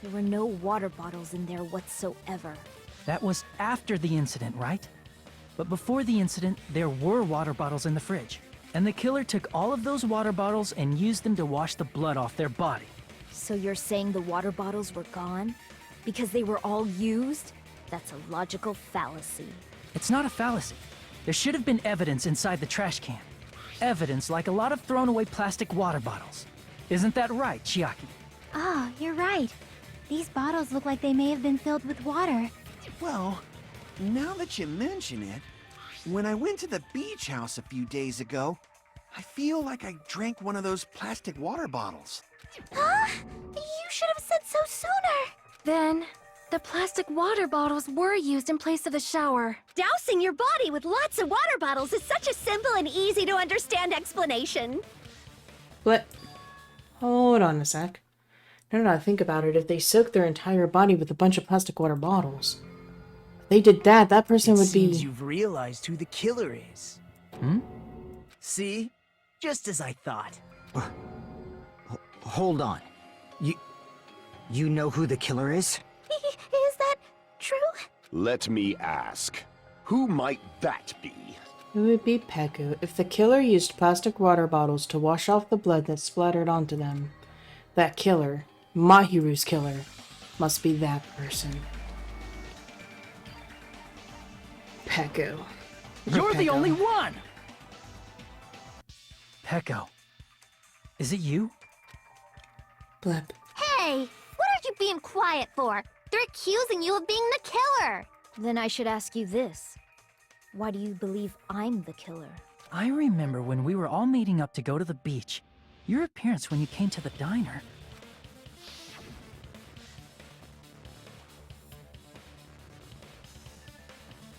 There were no water bottles in there whatsoever. That was after the incident, right? But before the incident, there were water bottles in the fridge. And the killer took all of those water bottles and used them to wash the blood off their body. So you're saying the water bottles were gone? Because they were all used? That's a logical fallacy. It's not a fallacy. There should have been evidence inside the trash can. Evidence like a lot of thrown away plastic water bottles. Isn't that right, Chiaki? Ah, you're right. These bottles look like they may have been filled with water. Well, now that you mention it, when I went to the beach house a few days ago, I feel like I drank one of those plastic water bottles. Huh? You should have said so sooner. Then, the plastic water bottles were used in place of the shower. Dousing your body with lots of water bottles is such a simple and easy to understand explanation. But hold on a sec. Now that I think about it, if they soaked their entire body with a bunch of plastic water bottles, if they did that, that person would be... Seems you've realized who the killer is. Hmm? See? Just as I thought. Hold on. You know who the killer is? Is that true? Let me ask. Who might that be? It would be Peko. If the killer used plastic water bottles to wash off the blood that splattered onto them, that killer, Mahiru's killer, must be that person. Peko. You're the only one! Peko. Is it you? Blip. Hey, what are you being quiet for? They're accusing you of being the killer. Then I should ask you this. Why do you believe I'm the killer? I remember when we were all meeting up to go to the beach. Your appearance when you came to the diner.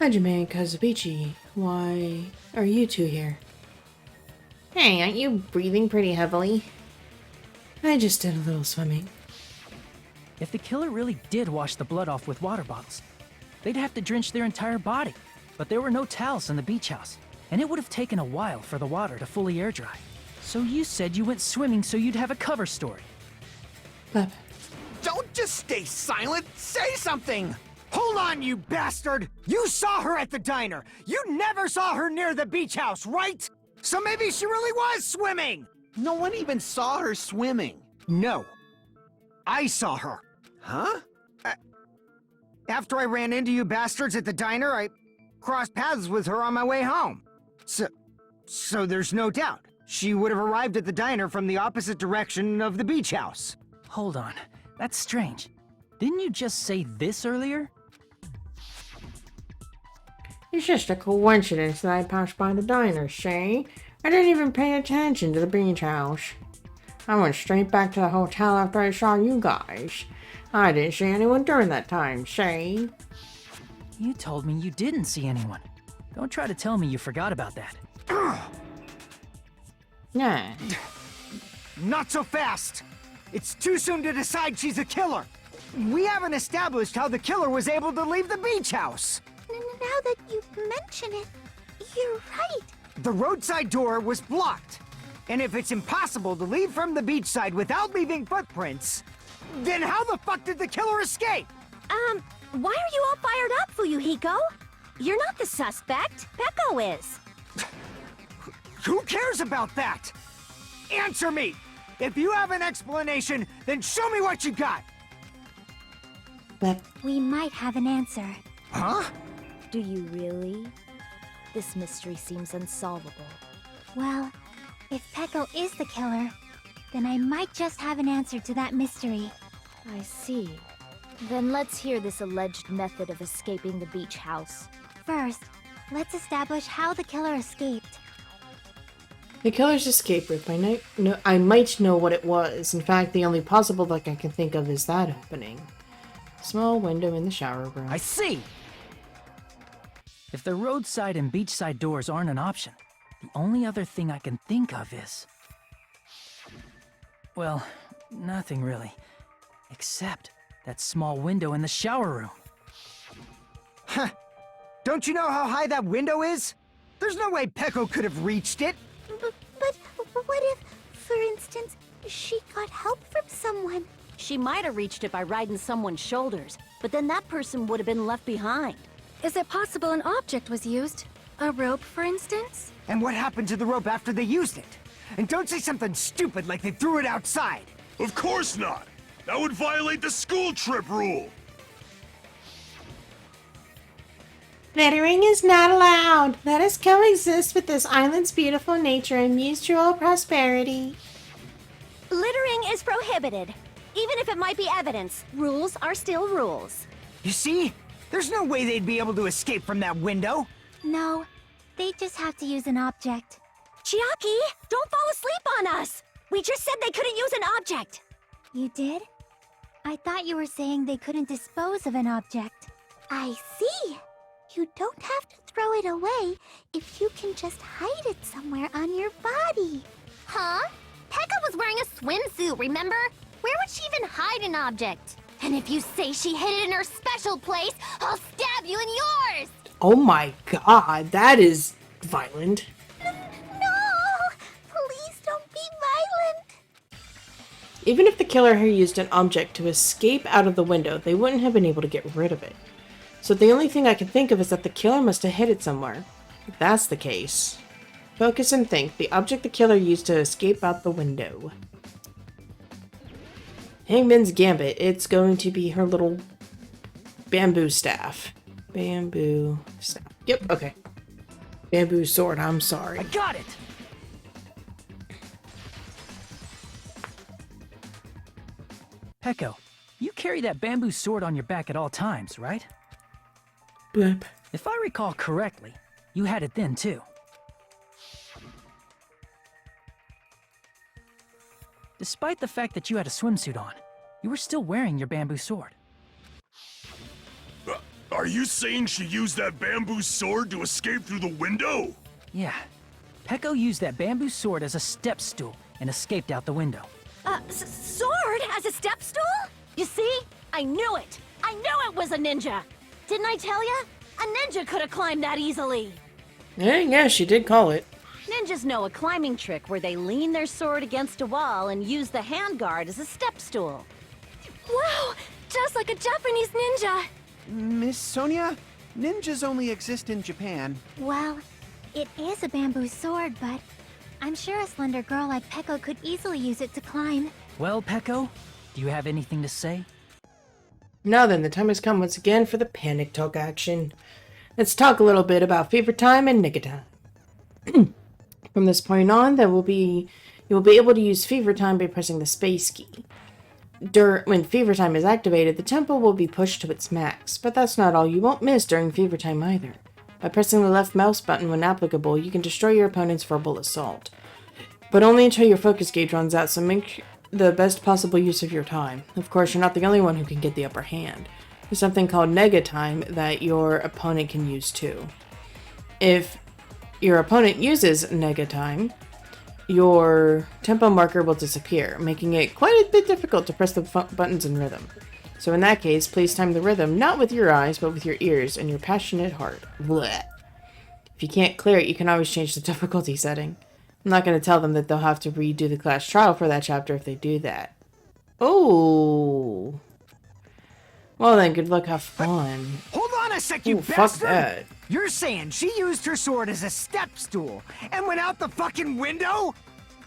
Hajime and Kazubichi, why are you two here? Hey, aren't you breathing pretty heavily? I just did a little swimming. If the killer really did wash the blood off with water bottles, they'd have to drench their entire body. But there were no towels in the beach house, and it would have taken a while for the water to fully air dry. So you said you went swimming so you'd have a cover story. Blip. Don't just stay silent! Say something! Hold on, you bastard! You saw her at the diner! You never saw her near the beach house, right? So maybe she really was swimming! No one even saw her swimming. No. I saw her. Huh? After I ran into you bastards at the diner, I crossed paths with her on my way home. So there's no doubt. She would have arrived at the diner from the opposite direction of the beach house. Hold on, that's strange. Didn't you just say this earlier? It's just a coincidence that I passed by the diner, see? I didn't even pay attention to the beach house. I went straight back to the hotel after I saw you guys. I didn't see anyone during that time, see? You told me you didn't see anyone. Don't try to tell me you forgot about that. Nah. Not so fast! It's too soon to decide she's a killer! We haven't established how the killer was able to leave the beach house! Now that you mention it, you're right. The roadside door was blocked. And if it's impossible to leave from the beachside without leaving footprints, then how the fuck did the killer escape? Why are you all fired up, Fuyuhiko? You're not the suspect. Peko is. Who cares about that? Answer me! If you have an explanation, then show me what you got! We might have an answer. Huh? Do you really? This mystery seems unsolvable. Well, if Peko is the killer, then I might just have an answer to that mystery. I see. Then let's hear this alleged method of escaping the beach house. First, let's establish how the killer escaped. The killer's escape route. I might know what it was. In fact, the only possible look I can think of is that opening. Small window in the shower room. I see! If the roadside and beachside doors aren't an option, the only other thing I can think of is... well, nothing really. Except that small window in the shower room. Huh. Don't you know how high that window is? There's no way Peko could have reached it. But what if, for instance, she got help from someone? She might have reached it by riding someone's shoulders, but then that person would have been left behind. Is it possible an object was used? A rope, for instance? And what happened to the rope after they used it? And don't say something stupid like they threw it outside. Of course not! That would violate the school trip rule! Littering is not allowed. Let us coexist with this island's beautiful nature and mutual prosperity. Littering is prohibited. Even if it might be evidence, rules are still rules. You see? There's no way they'd be able to escape from that window. No, they just have to use an object. Chiaki, don't fall asleep on us! We just said they couldn't use an object! You did? I thought you were saying they couldn't dispose of an object. I see. You don't have to throw it away if you can just hide it somewhere on your body. Huh? Pekka was wearing a swimsuit, remember? Where would she even hide an object? And if you say she hid it in her special place, I'll stab you in yours! Oh my god, that is violent. No! Please don't be violent! Even if the killer had used an object to escape out of the window, they wouldn't have been able to get rid of it. So the only thing I can think of is that the killer must have hid it somewhere. If that's the case, focus and think. The object the killer used to escape out the window. Hangman's Gambit. It's going to be her little bamboo staff. Bamboo staff. Yep, okay. Bamboo sword, I'm sorry. I got it! Peko, you carry that bamboo sword on your back at all times, right? Blip. If I recall correctly, you had it then too. Despite the fact that you had a swimsuit on, you were still wearing your bamboo sword. Are you saying she used that bamboo sword to escape through the window? Yeah. Peko used that bamboo sword as a step stool and escaped out the window. Sword as a step stool? You see? I knew it! I knew it was a ninja! Didn't I tell ya? A ninja could have climbed that easily! Yeah, she did call it. Ninjas know a climbing trick where they lean their sword against a wall and use the handguard as a step stool. Wow! Just like a Japanese ninja! Miss Sonia, ninjas only exist in Japan. Well, it is a bamboo sword, but I'm sure a slender girl like Peko could easily use it to climb. Well, Peko, do you have anything to say? Now then, the time has come once again for the panic talk action. Let's talk a little bit about fever time and nigga time. From this point on, you will be able to use fever time by pressing the space key. When fever time is activated, the tempo will be pushed to its max, but that's not all. You won't miss during fever time either. By pressing the left mouse button when applicable, you can destroy your opponent's verbal assault. But only until your focus gauge runs out, so make the best possible use of your time. Of course, you're not the only one who can get the upper hand. There's something called nega time that your opponent can use too. If your opponent uses nega time, your tempo marker will disappear, making it quite a bit difficult to press the buttons in rhythm. So in that case, please time the rhythm not with your eyes, but with your ears and your passionate heart. Blech. If you can't clear it, you can always change the difficulty setting. I'm not going to tell them that they'll have to redo the class trial for that chapter if they do that. Oh. Well then, good luck, have fun. Hold on a sec, you Ooh, fuck bastard! that. You're saying she used her sword as a step stool and went out the fucking window?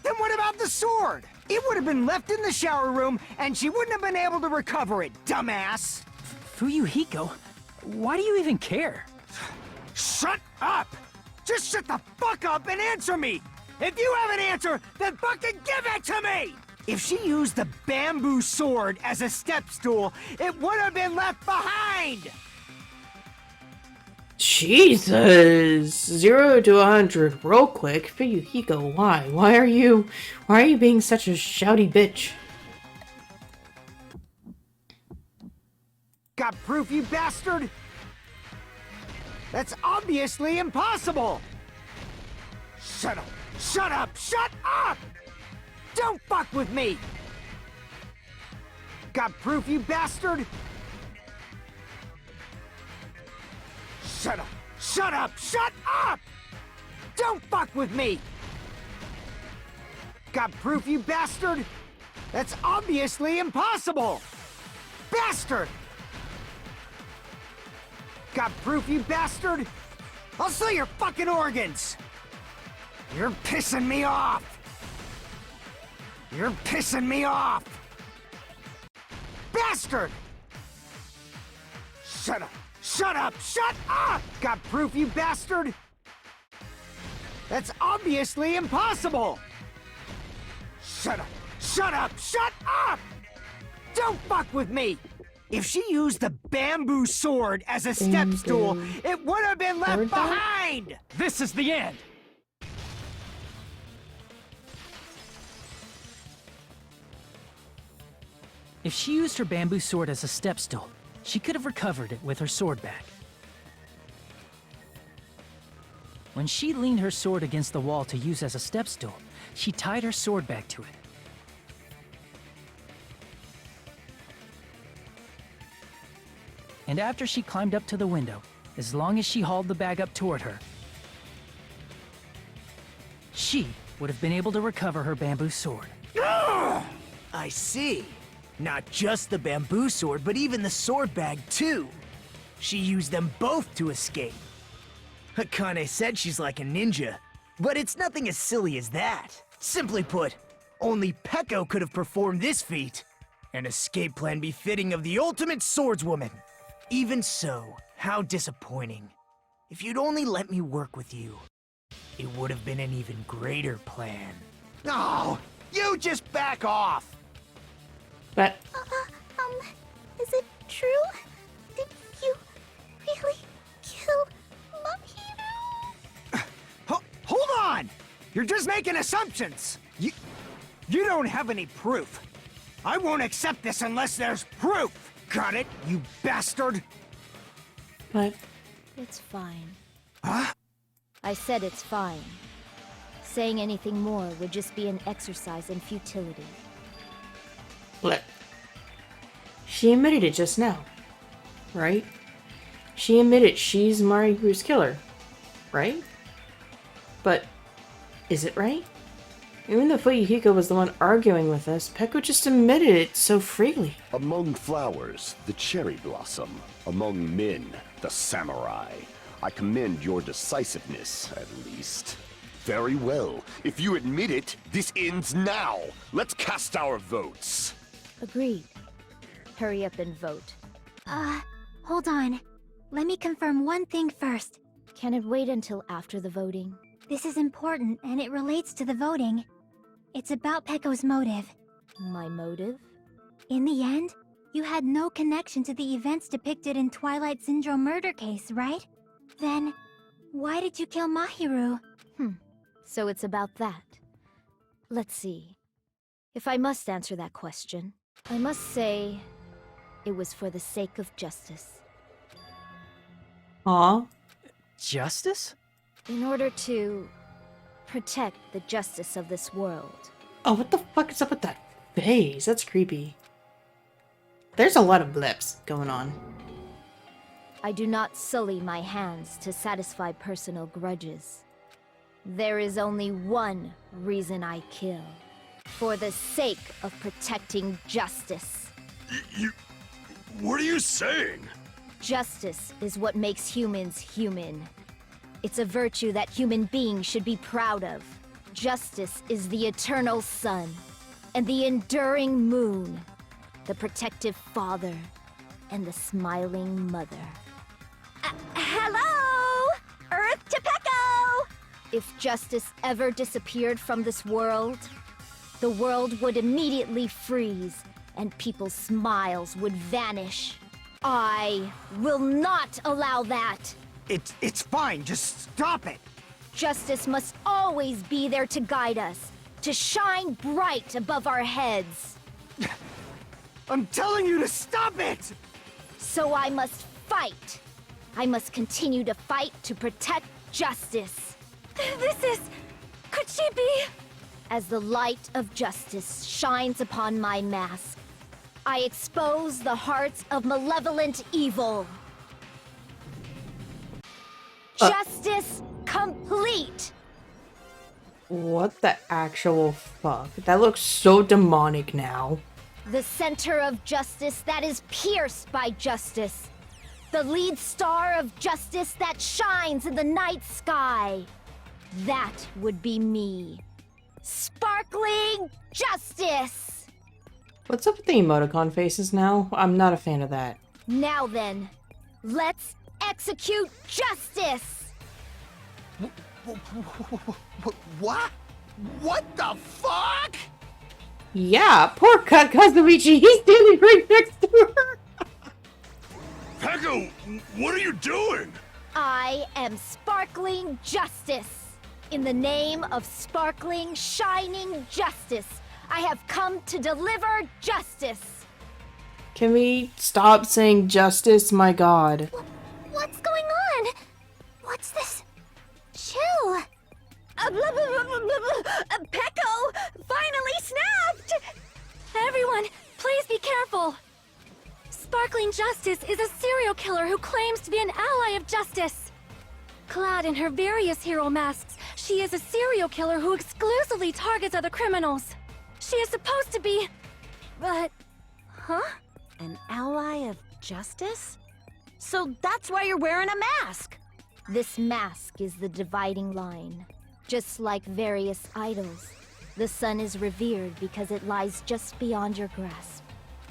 Then what about the sword? It would have been left in the shower room and she wouldn't have been able to recover it, dumbass! Fuyuhiko, why do you even care? Shut up! Just shut the fuck up and answer me! If you have an answer, then fucking give it to me! If she used the bamboo sword as a step stool, it would have been left behind! Jesus! 0 to 100 real quick. Fuyuhiko, why? Why are you being such a shouty bitch? Got proof, you bastard? That's obviously impossible! Shut up! Shut up! Shut up! Don't fuck with me! Got proof, you bastard? Shut up! Shut up! Shut up! Don't fuck with me! Got proof, you bastard? That's obviously impossible! Bastard! Got proof, you bastard? I'll sell your fucking organs! You're pissing me off! You're pissing me off! Bastard! Shut up! Shut up! Shut up! Got proof, you bastard? That's obviously impossible! Shut up! Shut up! Shut up! Don't fuck with me! If she used the bamboo sword as a step stool, it would have been left behind! This is the end! If she used her bamboo sword as a step stool, she could have recovered it with her sword back. When she leaned her sword against the wall to use as a step stool, she tied her sword back to it. And after she climbed up to the window, as long as she hauled the bag up toward her, she would have been able to recover her bamboo sword. I see. Not just the bamboo sword, but even the sword bag, too. She used them both to escape. Akane said she's like a ninja, but it's nothing as silly as that. Simply put, only Peko could have performed this feat. An escape plan befitting of the ultimate swordswoman. Even so, how disappointing. If you'd only let me work with you, it would have been an even greater plan. Oh, you just back off! But Is it true? Did you really kill Mahiru? Hold on! You're just making assumptions! You don't have any proof. I won't accept this unless there's proof! Got it, you bastard? But It's fine. Huh? I said it's fine. Saying anything more would just be an exercise in futility. look, she admitted it just now, right? She admitted she's Mahiru's killer, right? But is it right? Even though Fuyuhiko was the one arguing with us, Peko just admitted it so freely. Among flowers, the cherry blossom. Among men, the samurai. I commend your decisiveness, at least. Very well. If you admit it, this ends now. Let's cast our votes. Agreed. Hurry up and vote. Hold on. Let me confirm one thing first. Can it wait until after the voting? This is important, and it relates to the voting. It's about Peko's motive. My motive? In the end, you had no connection to the events depicted in Twilight Syndrome murder case, right? Then, why did you kill Mahiru? So it's about that. Let's see. If I must answer that question, I must say it was for the sake of justice. Aw. Justice? In order to protect the justice of this world. Oh, what the fuck is up with that face? That's creepy. There's a lot of blips going on. I do not sully my hands to satisfy personal grudges. There is only one reason I kill. For the sake of protecting justice. What are you saying? Justice is what makes humans human. It's a virtue that human beings should be proud of. Justice is the eternal sun, and the enduring moon, the protective father, and the smiling mother. Hello? Earth to Pecco! If justice ever disappeared from this world, the world would immediately freeze, and people's smiles would vanish. I will not allow that! It's fine, just stop it! Justice must always be there to guide us, to shine bright above our heads. I'm telling you to stop it! So I must fight. I must continue to fight to protect justice. This is... could she be... As the light of justice shines upon my mask, I expose the hearts of malevolent evil. Justice complete! What the actual fuck? That looks so demonic now. The center of justice that is pierced by justice. The lead star of justice that shines in the night sky. That would be me. Sparkling justice! What's up with the emoticon faces now? I'm not a fan of that. Now then, let's execute justice! What? What the fuck? Yeah, poor Kazumichi, he's standing right next to her! Pecco, what are you doing? I am sparkling justice. In the name of sparkling, shining justice, I have come to deliver justice. Can we stop saying justice? My god. What's going on? What's this? Chill. Pecco finally snapped! Everyone, please be careful! Sparkling Justice is a serial killer who claims to be an ally of justice. Clad in her various hero masks, she is a serial killer who exclusively targets other criminals. She is supposed to be... but... huh? An ally of justice? So that's why you're wearing a mask! This mask is the dividing line. Just like various idols, the sun is revered because it lies just beyond your grasp.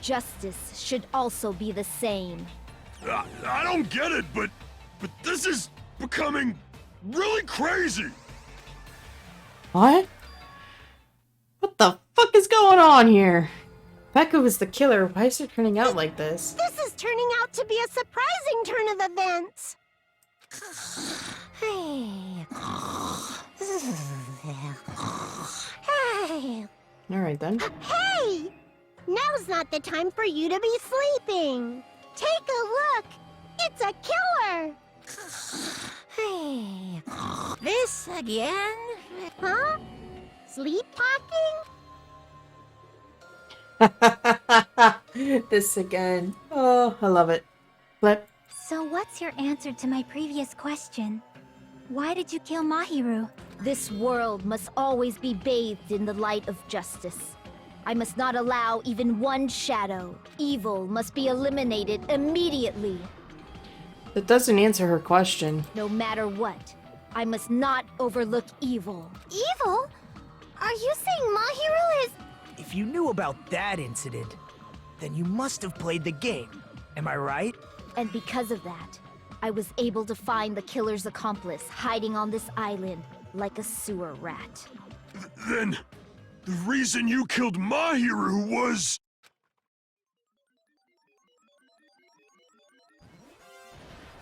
Justice should also be the same. I don't get it, but this is becoming really crazy. What? What the fuck is going on here? Becca was the killer. Why is it turning out like this? This is turning out to be a surprising turn of events. Hey. Hey. Alright then. Hey! Now's not the time for you to be sleeping. Take a look. It's a killer. Hey. This again? Huh? Sleep talking? This again. Oh, I love it. Flip. So what's your answer to my previous question? Why did you kill Mahiru? This world must always be bathed in the light of justice. I must not allow even one shadow. Evil must be eliminated immediately. That doesn't answer her question. No matter what, I must not overlook evil. Evil? Are you saying Mahiru is... If you knew about that incident, then you must have played the game. Am I right? And because of that, I was able to find the killer's accomplice hiding on this island like a sewer rat. Then, the reason you killed Mahiru was...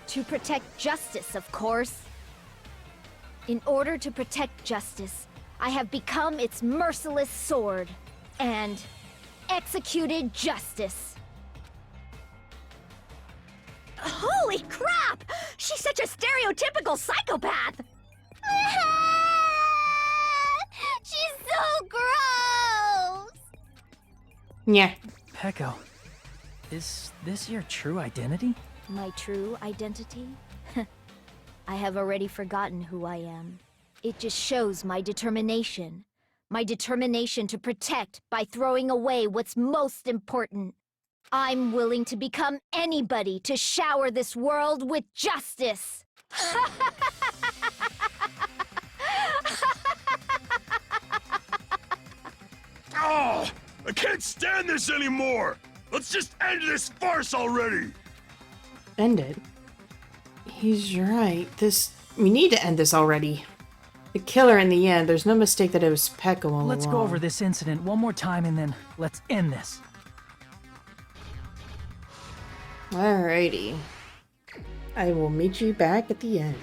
To protect justice, of course. In order to protect justice, I have become its merciless sword and executed justice. Holy crap! She's such a stereotypical psychopath! She's so gross! Yeah. Pecco, is this your true identity? My true identity? I have already forgotten who I am. It just shows my determination. My determination to protect by throwing away what's most important. I'm willing to become anybody to shower this world with justice. Oh, I can't stand this anymore! Let's just end this farce already! End it? He's right. We need to end this already. The killer in the end, there's no mistake that it was Pekka all Let's along. go over this incident one more time and then let's end this. Alrighty. I will meet you back at the end.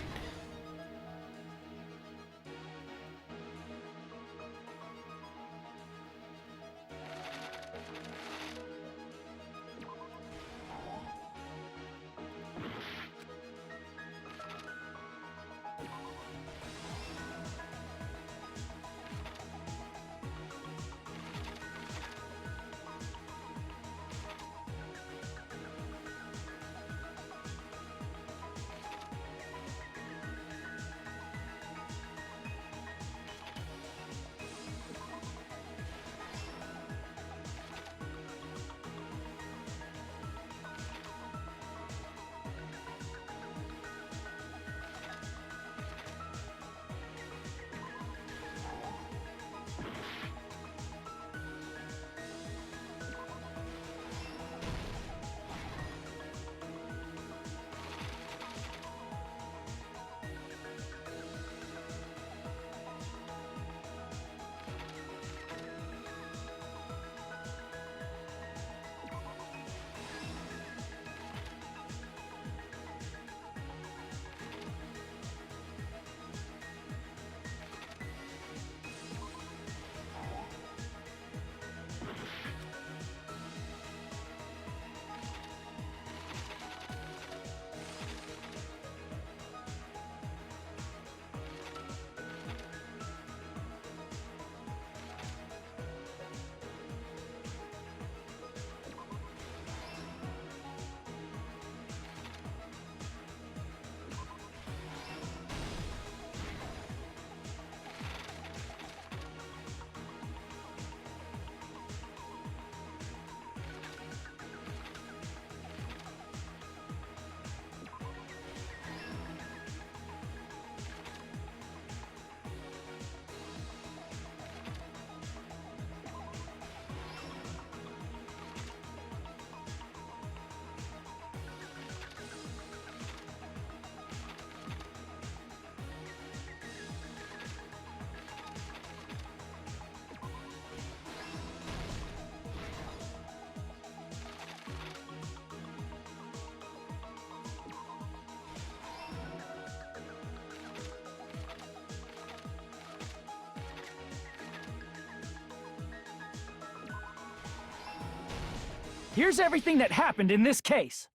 Here's everything that happened in this case.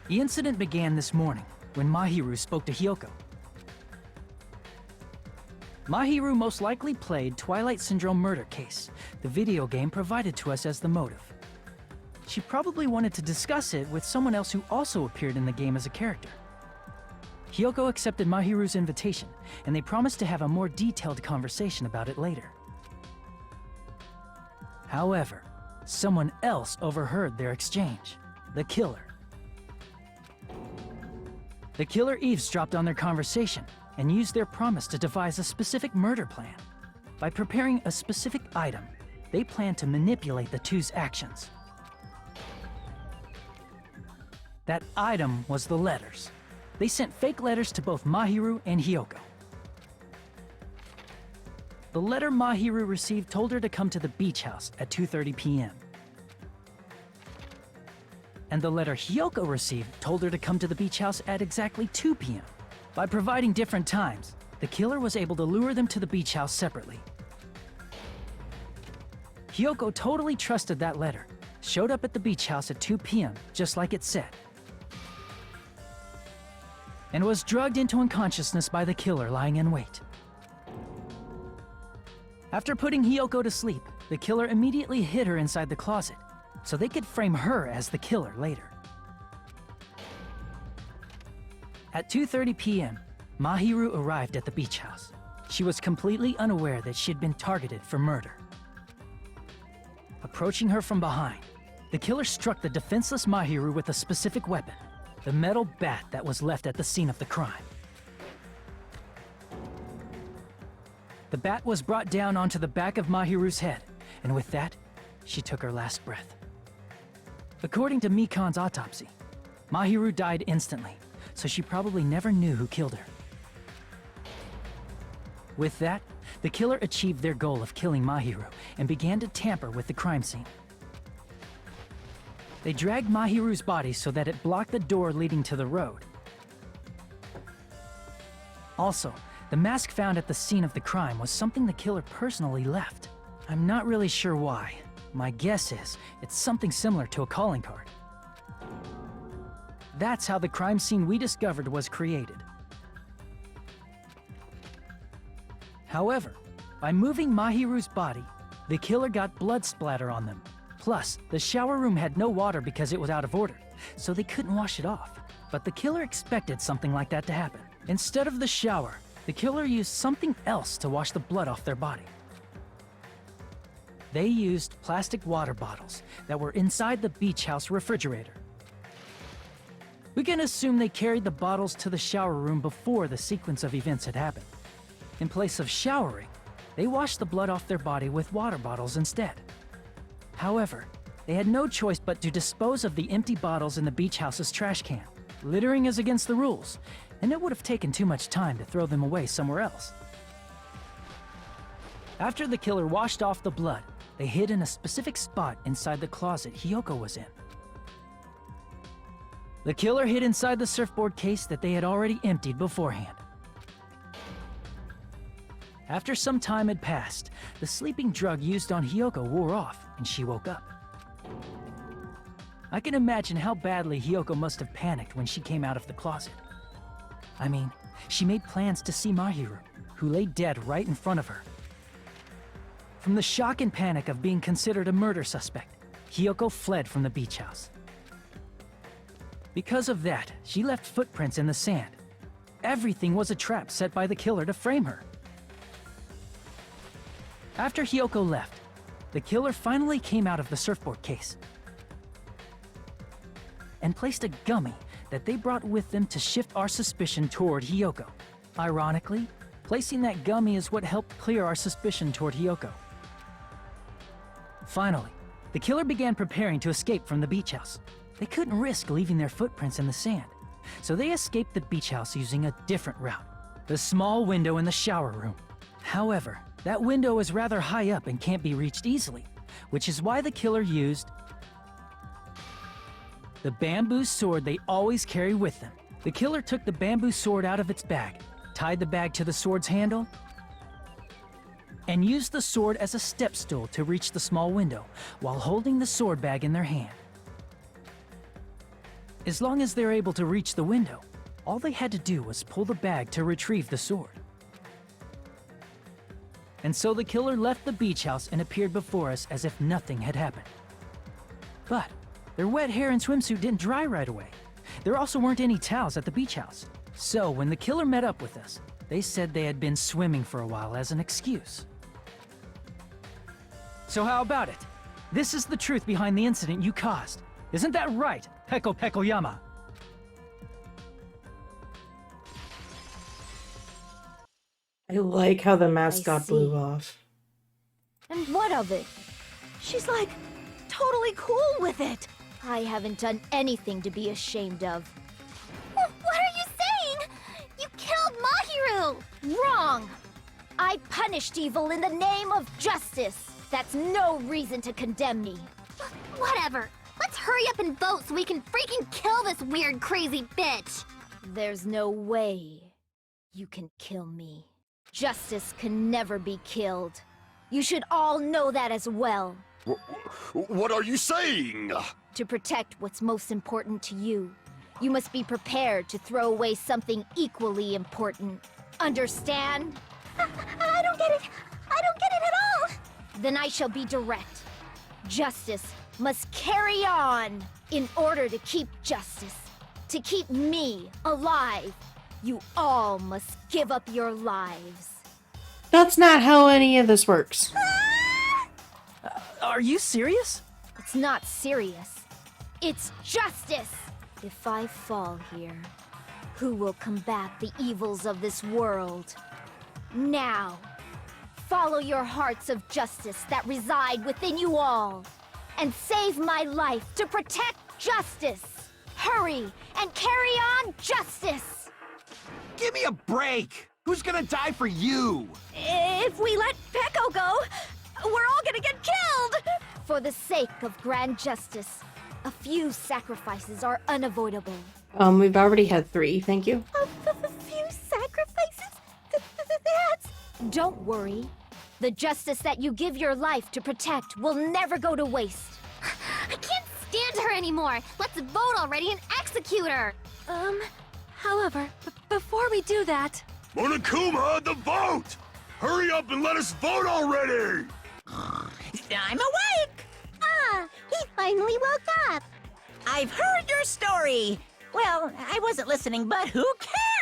The incident began this morning when Mahiru spoke to Hyoko. Mahiru most likely played Twilight Syndrome murder case, the video game provided to us as the motive. She probably wanted to discuss it with someone else who also appeared in the game as a character. Hyoko accepted Mahiru's invitation, and they promised to have a more detailed conversation about it later. However, someone else overheard their exchange. The killer. The killer eavesdropped on their conversation and used their promise to devise a specific murder plan. By preparing a specific item, they planned to manipulate the two's actions. That item was the letters. They sent fake letters to both Mahiru and Hyoko. The letter Mahiru received told her to come to the beach house at 2:30 p.m. And the letter Hyoko received told her to come to the beach house at exactly 2 p.m. By providing different times, the killer was able to lure them to the beach house separately. Hyoko totally trusted that letter, showed up at the beach house at 2 p.m. just like it said, and was drugged into unconsciousness by the killer lying in wait. After putting Hyoko to sleep, the killer immediately hid her inside the closet, so they could frame her as the killer later. At 2:30 p.m., Mahiru arrived at the beach house. She was completely unaware that she'd been targeted for murder. Approaching her from behind, the killer struck the defenseless Mahiru with a specific weapon, the metal bat that was left at the scene of the crime. The bat was brought down onto the back of Mahiru's head, and with that, she took her last breath. According to Mikan's autopsy, Mahiru died instantly, so she probably never knew who killed her. With that, the killer achieved their goal of killing Mahiru and began to tamper with the crime scene. They dragged Mahiru's body so that it blocked the door leading to the road. Also, the mask found at the scene of the crime was something the killer personally left. I'm not really sure why. My guess is it's something similar to a calling card. That's how the crime scene we discovered was created. However, by moving Mahiru's body, the killer got blood splatter on them. Plus, the shower room had no water because it was out of order, so they couldn't wash it off. But the killer expected something like that to happen. Instead of the shower, the killer used something else to wash the blood off their body. They used plastic water bottles that were inside the beach house refrigerator. We can assume they carried the bottles to the shower room before the sequence of events had happened. In place of showering, they washed the blood off their body with water bottles instead. However, they had no choice but to dispose of the empty bottles in the beach house's trash can. Littering is against the rules, and it would have taken too much time to throw them away somewhere else. After the killer washed off the blood, they hid in a specific spot inside the closet Hiyoko was in. The killer hid inside the surfboard case that they had already emptied beforehand. After some time had passed, the sleeping drug used on Hiyoko wore off, and she woke up. I can imagine how badly Hiyoko must have panicked when she came out of the closet. I mean, she made plans to see Mahiru, who lay dead right in front of her. From the shock and panic of being considered a murder suspect, Hiyoko fled from the beach house. Because of that, she left footprints in the sand. Everything was a trap set by the killer to frame her. After Hiyoko left, the killer finally came out of the surfboard case and placed a gummy that they brought with them to shift our suspicion toward Hiyoko. Ironically, placing that gummy is what helped clear our suspicion toward Hiyoko. Finally, the killer began preparing to escape from the beach house. They couldn't risk leaving their footprints in the sand, so they escaped the beach house using a different route, the small window in the shower room. However, that window is rather high up and can't be reached easily, which is why the killer used the bamboo sword they always carry with them. The killer took the bamboo sword out of its bag, tied the bag to the sword's handle, and used the sword as a step stool to reach the small window while holding the sword bag in their hand. As long as they're able to reach the window, all they had to do was pull the bag to retrieve the sword. And so the killer left the beach house and appeared before us as if nothing had happened. But their wet hair and swimsuit didn't dry right away. There also weren't any towels at the beach house. So when the killer met up with us, they said they had been swimming for a while as an excuse. So how about it? This is the truth behind the incident you caused. Isn't that right, Peko Pekoyama? I like how the mask got see. blew off. And what of it? She's like, totally cool with it. I haven't done anything to be ashamed of. What are you saying? You killed Mahiru! Wrong! I punished evil in the name of justice. That's no reason to condemn me. Whatever. Let's hurry up and vote so we can freaking kill this weird, crazy bitch! There's no way you can kill me. Justice can never be killed. You should all know that as well. What are you saying? To protect what's most important to you, you must be prepared to throw away something equally important. Understand? I don't get it! I don't get it at all! Then I shall be direct. Justice must carry on. In order to keep justice, to keep me alive, you all must give up your lives. That's not how any of this works. Are you serious? It's It's not serious. It's justice! If I fall here, who will combat the evils of this world? Now, follow your hearts of justice that reside within you all, and save my life to protect justice! Hurry, and carry on justice! Give me a break! Who's gonna die for you? If we let Peko go, we're all gonna get killed! For the sake of grand justice, a few sacrifices are unavoidable. We've already had 3, thank you. A few sacrifices? That's... Don't worry. The justice that you give your life to protect will never go to waste. I can't stand her anymore! Let's vote already and execute her! However, before we do that... Monokuma, the vote! Hurry up and let us vote already! I'm awake! Ah, he finally woke up! I've heard your story! Well, I wasn't listening, but who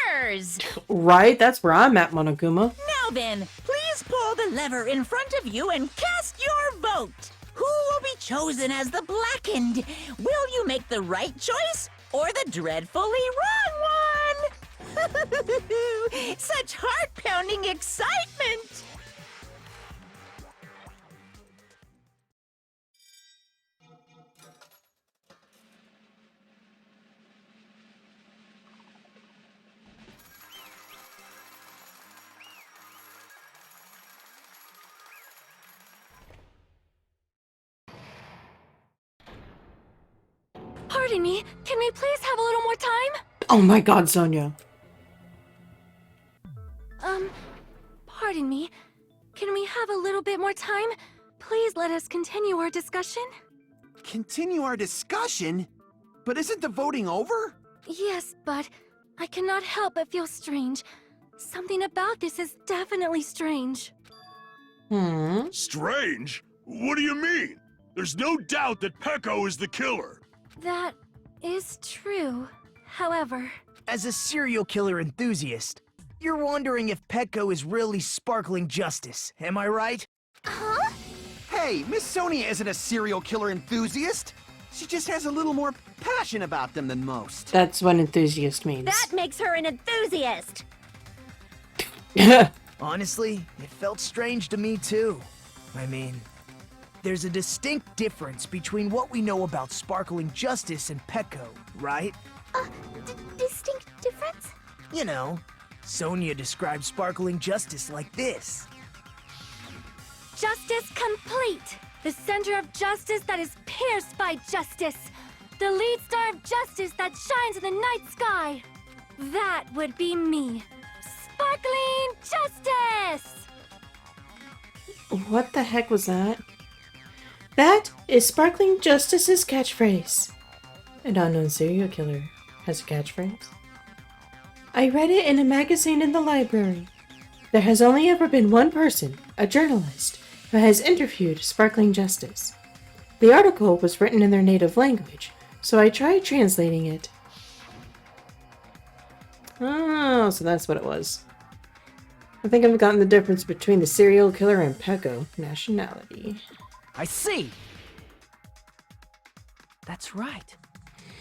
cares? Right, that's where I'm at, Monokuma. Now then, please pull the lever in front of you and cast your vote. Who will be chosen as the Blackened? Will you make the right choice or the dreadfully wrong one? Such heart-pounding excitement! Pardon me, can we please have a little more time? Oh my god, Sonia. Pardon me, can we have a little bit more time? Please let us continue our discussion. Continue our discussion? But isn't the voting over? Yes, but I cannot help but feel strange. Something about this is definitely strange. Strange? What do you mean? There's no doubt that Peko is the killer. That is true. However... As a serial killer enthusiast, you're wondering if Petco is really sparkling justice, am I right? Huh? Hey, Miss Sonia isn't a serial killer enthusiast. She just has a little more passion about them than most. That's what enthusiast means. That makes her an enthusiast! Honestly, it felt strange to me too. I mean, there's a distinct difference between what we know about sparkling justice and Petco, right? Distinct difference? You know, Sonia describes sparkling justice like this. Justice complete! The center of justice that is pierced by justice! The lead star of justice that shines in the night sky! That would be me! Sparkling justice! What the heck was that? That is Sparkling Justice's catchphrase. An unknown serial killer has a catchphrase. I read it in a magazine in the library. There has only ever been one person, a journalist, who has interviewed Sparkling Justice. The article was written in their native language, so I tried translating it. Oh, so that's what it was. I think I've gotten the difference between the serial killer and Peko nationality. I see! That's right.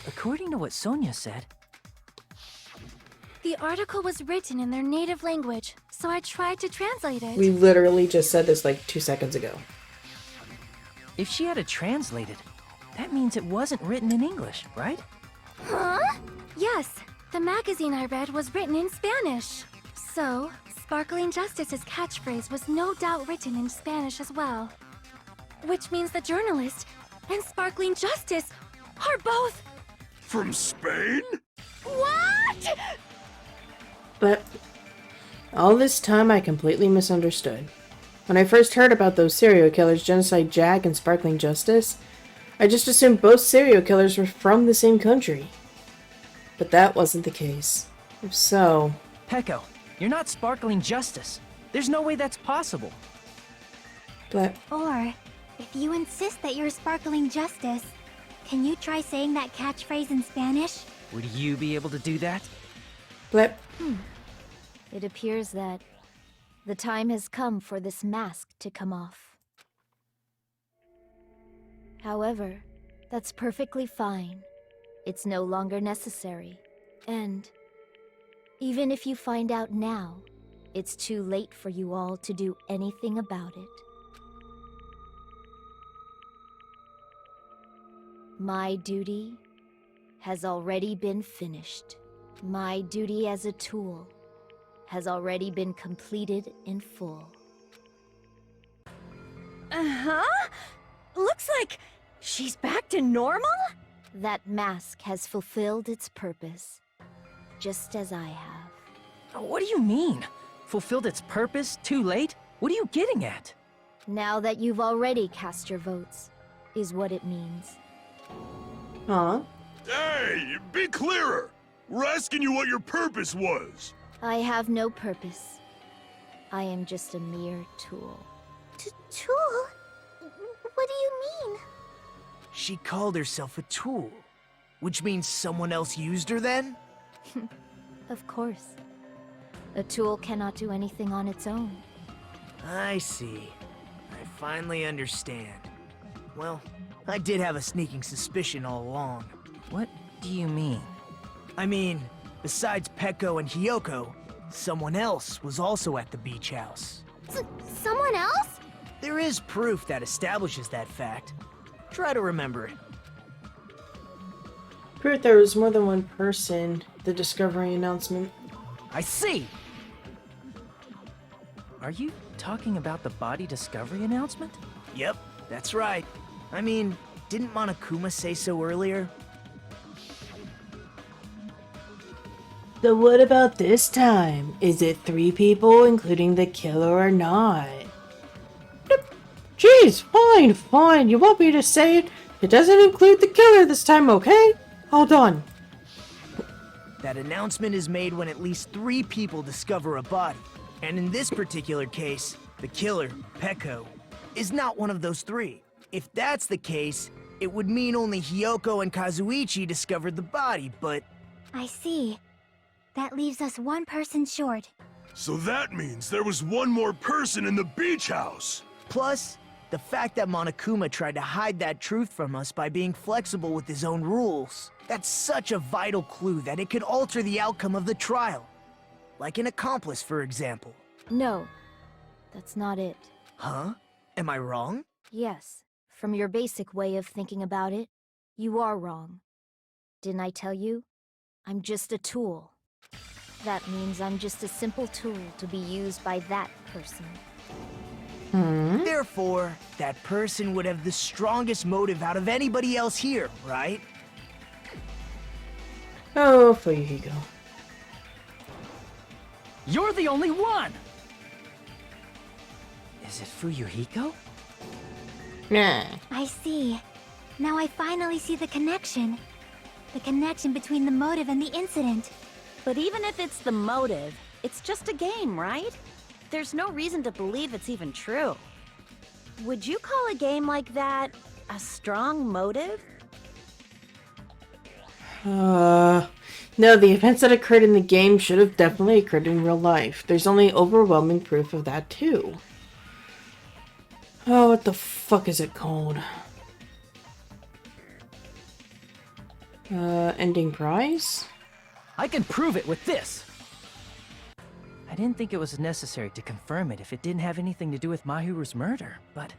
According to what Sonia said, The article was written in their native language, so I tried to translate it. We literally just said this like 2 seconds ago. if she had it translated, that means it wasn't written in English, right? Huh? Yes, the magazine I read was written in Spanish. So, Sparkling Justice's catchphrase was no doubt written in Spanish as well. Which means the journalist and Sparkling Justice are both... From Spain? What?! But all this time I completely misunderstood. When I first heard about those serial killers, Genocide Jack and Sparkling Justice, I just assumed both serial killers were from the same country. But that wasn't the case. If so... Peko, you're not Sparkling Justice. There's no way that's possible. But... Or, if you insist that you're Sparkling Justice, can you try saying that catchphrase in Spanish? Would you be able to do that? But... It appears that the time has come for this mask to come off. However, that's perfectly fine. It's no longer necessary. And even if you find out now, it's too late for you all to do anything about it. My duty has already been finished. My duty as a tool has already been completed in full. Uh-huh? Looks like she's back to normal? That mask has fulfilled its purpose, just as I have. What do you mean? Fulfilled its purpose? Too late? What are you getting at? Now that you've already cast your votes, is what it means. Huh? Hey, be clearer! We're asking you what your purpose was! I have no purpose. I am just a mere tool. Tool? What do you mean? She called herself a tool, which means someone else used her then? Of course. A tool cannot do anything on its own. I see. I finally understand. Well, I did have a sneaking suspicion all along. What do you mean? I mean, besides Peko and Hiyoko, someone else was also at the beach house. Someone else? There is proof that establishes that fact. Try to remember it. Proof there was more than one person. The discovery announcement. I see! Are you talking about the body discovery announcement? Yep, that's right. I mean, didn't Monokuma say so earlier? So what about this time? Is it 3 people, including the killer, or not? Jeez, fine. You want me to say it? It doesn't include the killer this time, okay? Hold on. That announcement is made when at least 3 people discover a body. And in this particular case, the killer, Peko, is not one of those 3. If that's the case, it would mean only Hiyoko and Kazuichi discovered the body, but... I see. That leaves us 1 person short. So that means there was one more person in the beach house! Plus, the fact that Monokuma tried to hide that truth from us by being flexible with his own rules. That's such a vital clue that it could alter the outcome of the trial. Like an accomplice, for example. No, that's not it. Huh? Am I wrong? Yes, from your basic way of thinking about it, you are wrong. Didn't I tell you? I'm just a tool. That means I'm just a simple tool to be used by that person. Therefore, that person would have the strongest motive out of anybody else here, right? Oh, Fuyuhiko. You're the only one! Is it Fuyuhiko? Nah. I see. Now I finally see the connection. The connection between the motive and the incident. But even if it's the motive, it's just a game, right? There's no reason to believe it's even true. Would you call a game like that a strong motive? No, the events that occurred in the game should have definitely occurred in real life. There's only overwhelming proof of that too. Oh, what the fuck is it called? Ending prize? I can prove it with this! I didn't think it was necessary to confirm it if it didn't have anything to do with Mahiru's murder, but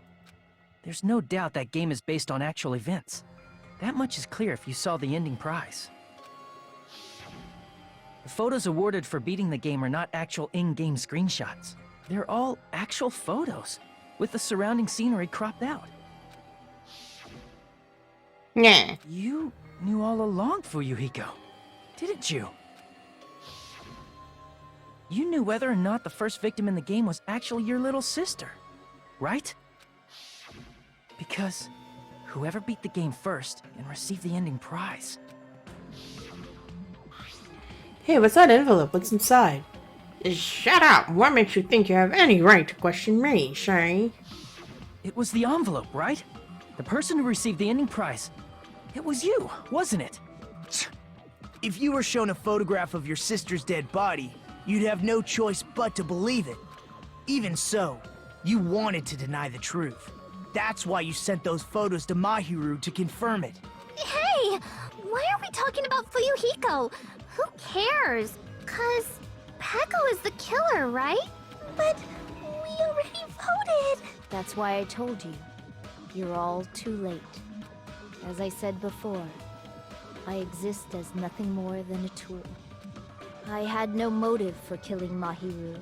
there's no doubt that game is based on actual events. That much is clear if you saw the ending prize. The photos awarded for beating the game are not actual in-game screenshots. They're all actual photos, with the surrounding scenery cropped out. Nah. You knew all along, Fuyuhiko, didn't you? You knew whether or not the first victim in the game was actually your little sister, right? Because whoever beat the game first and received the ending prize. Hey, what's that envelope? What's inside? Shut up! What makes you think you have any right to question me, Shay? It was the envelope, right? The person who received the ending prize. It was you, wasn't it? If you were shown a photograph of your sister's dead body, you'd have no choice but to believe it. Even so, you wanted to deny the truth. That's why you sent those photos to Mahiru to confirm it. Hey! Why are we talking about Fuyuhiko? Who cares? 'Cause Peko is the killer, right? But we already voted! That's why I told you. You're all too late. As I said before, I exist as nothing more than a tool. I had no motive for killing Mahiru.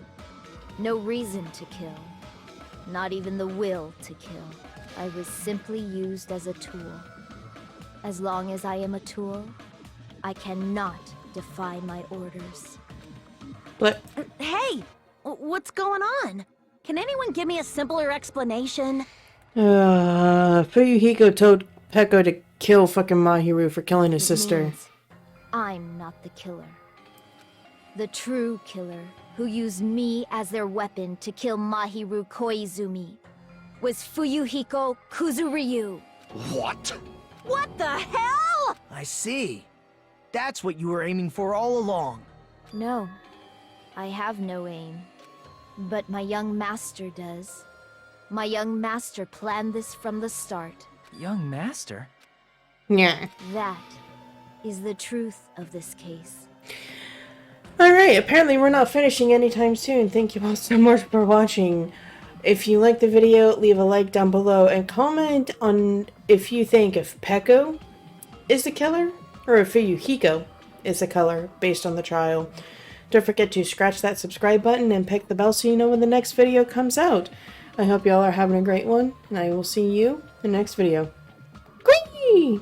No reason to kill. Not even the will to kill. I was simply used as a tool. As long as I am a tool, I cannot defy my orders. But Hey! What's going on? Can anyone give me a simpler explanation? Fuyuhiko told Peko to kill fucking Mahiru for killing his sister. Means I'm not the killer. The true killer, who used me as their weapon to kill Mahiru Koizumi, was Fuyuhiko Kuzuryu. What? What the hell? I see. That's what you were aiming for all along. No, I have no aim. But my young master does. My young master planned this from the start. Young master? Yeah. That is the truth of this case. Alright, apparently we're not finishing anytime soon. Thank you all so much for watching. If you liked the video, leave a like down below and comment on if you think if Peko is the killer or if Fuyuhiko is the killer based on the trial. Don't forget to scratch that subscribe button and pick the bell so you know when the next video comes out. I hope y'all are having a great one, and I will see you in the next video. Whee!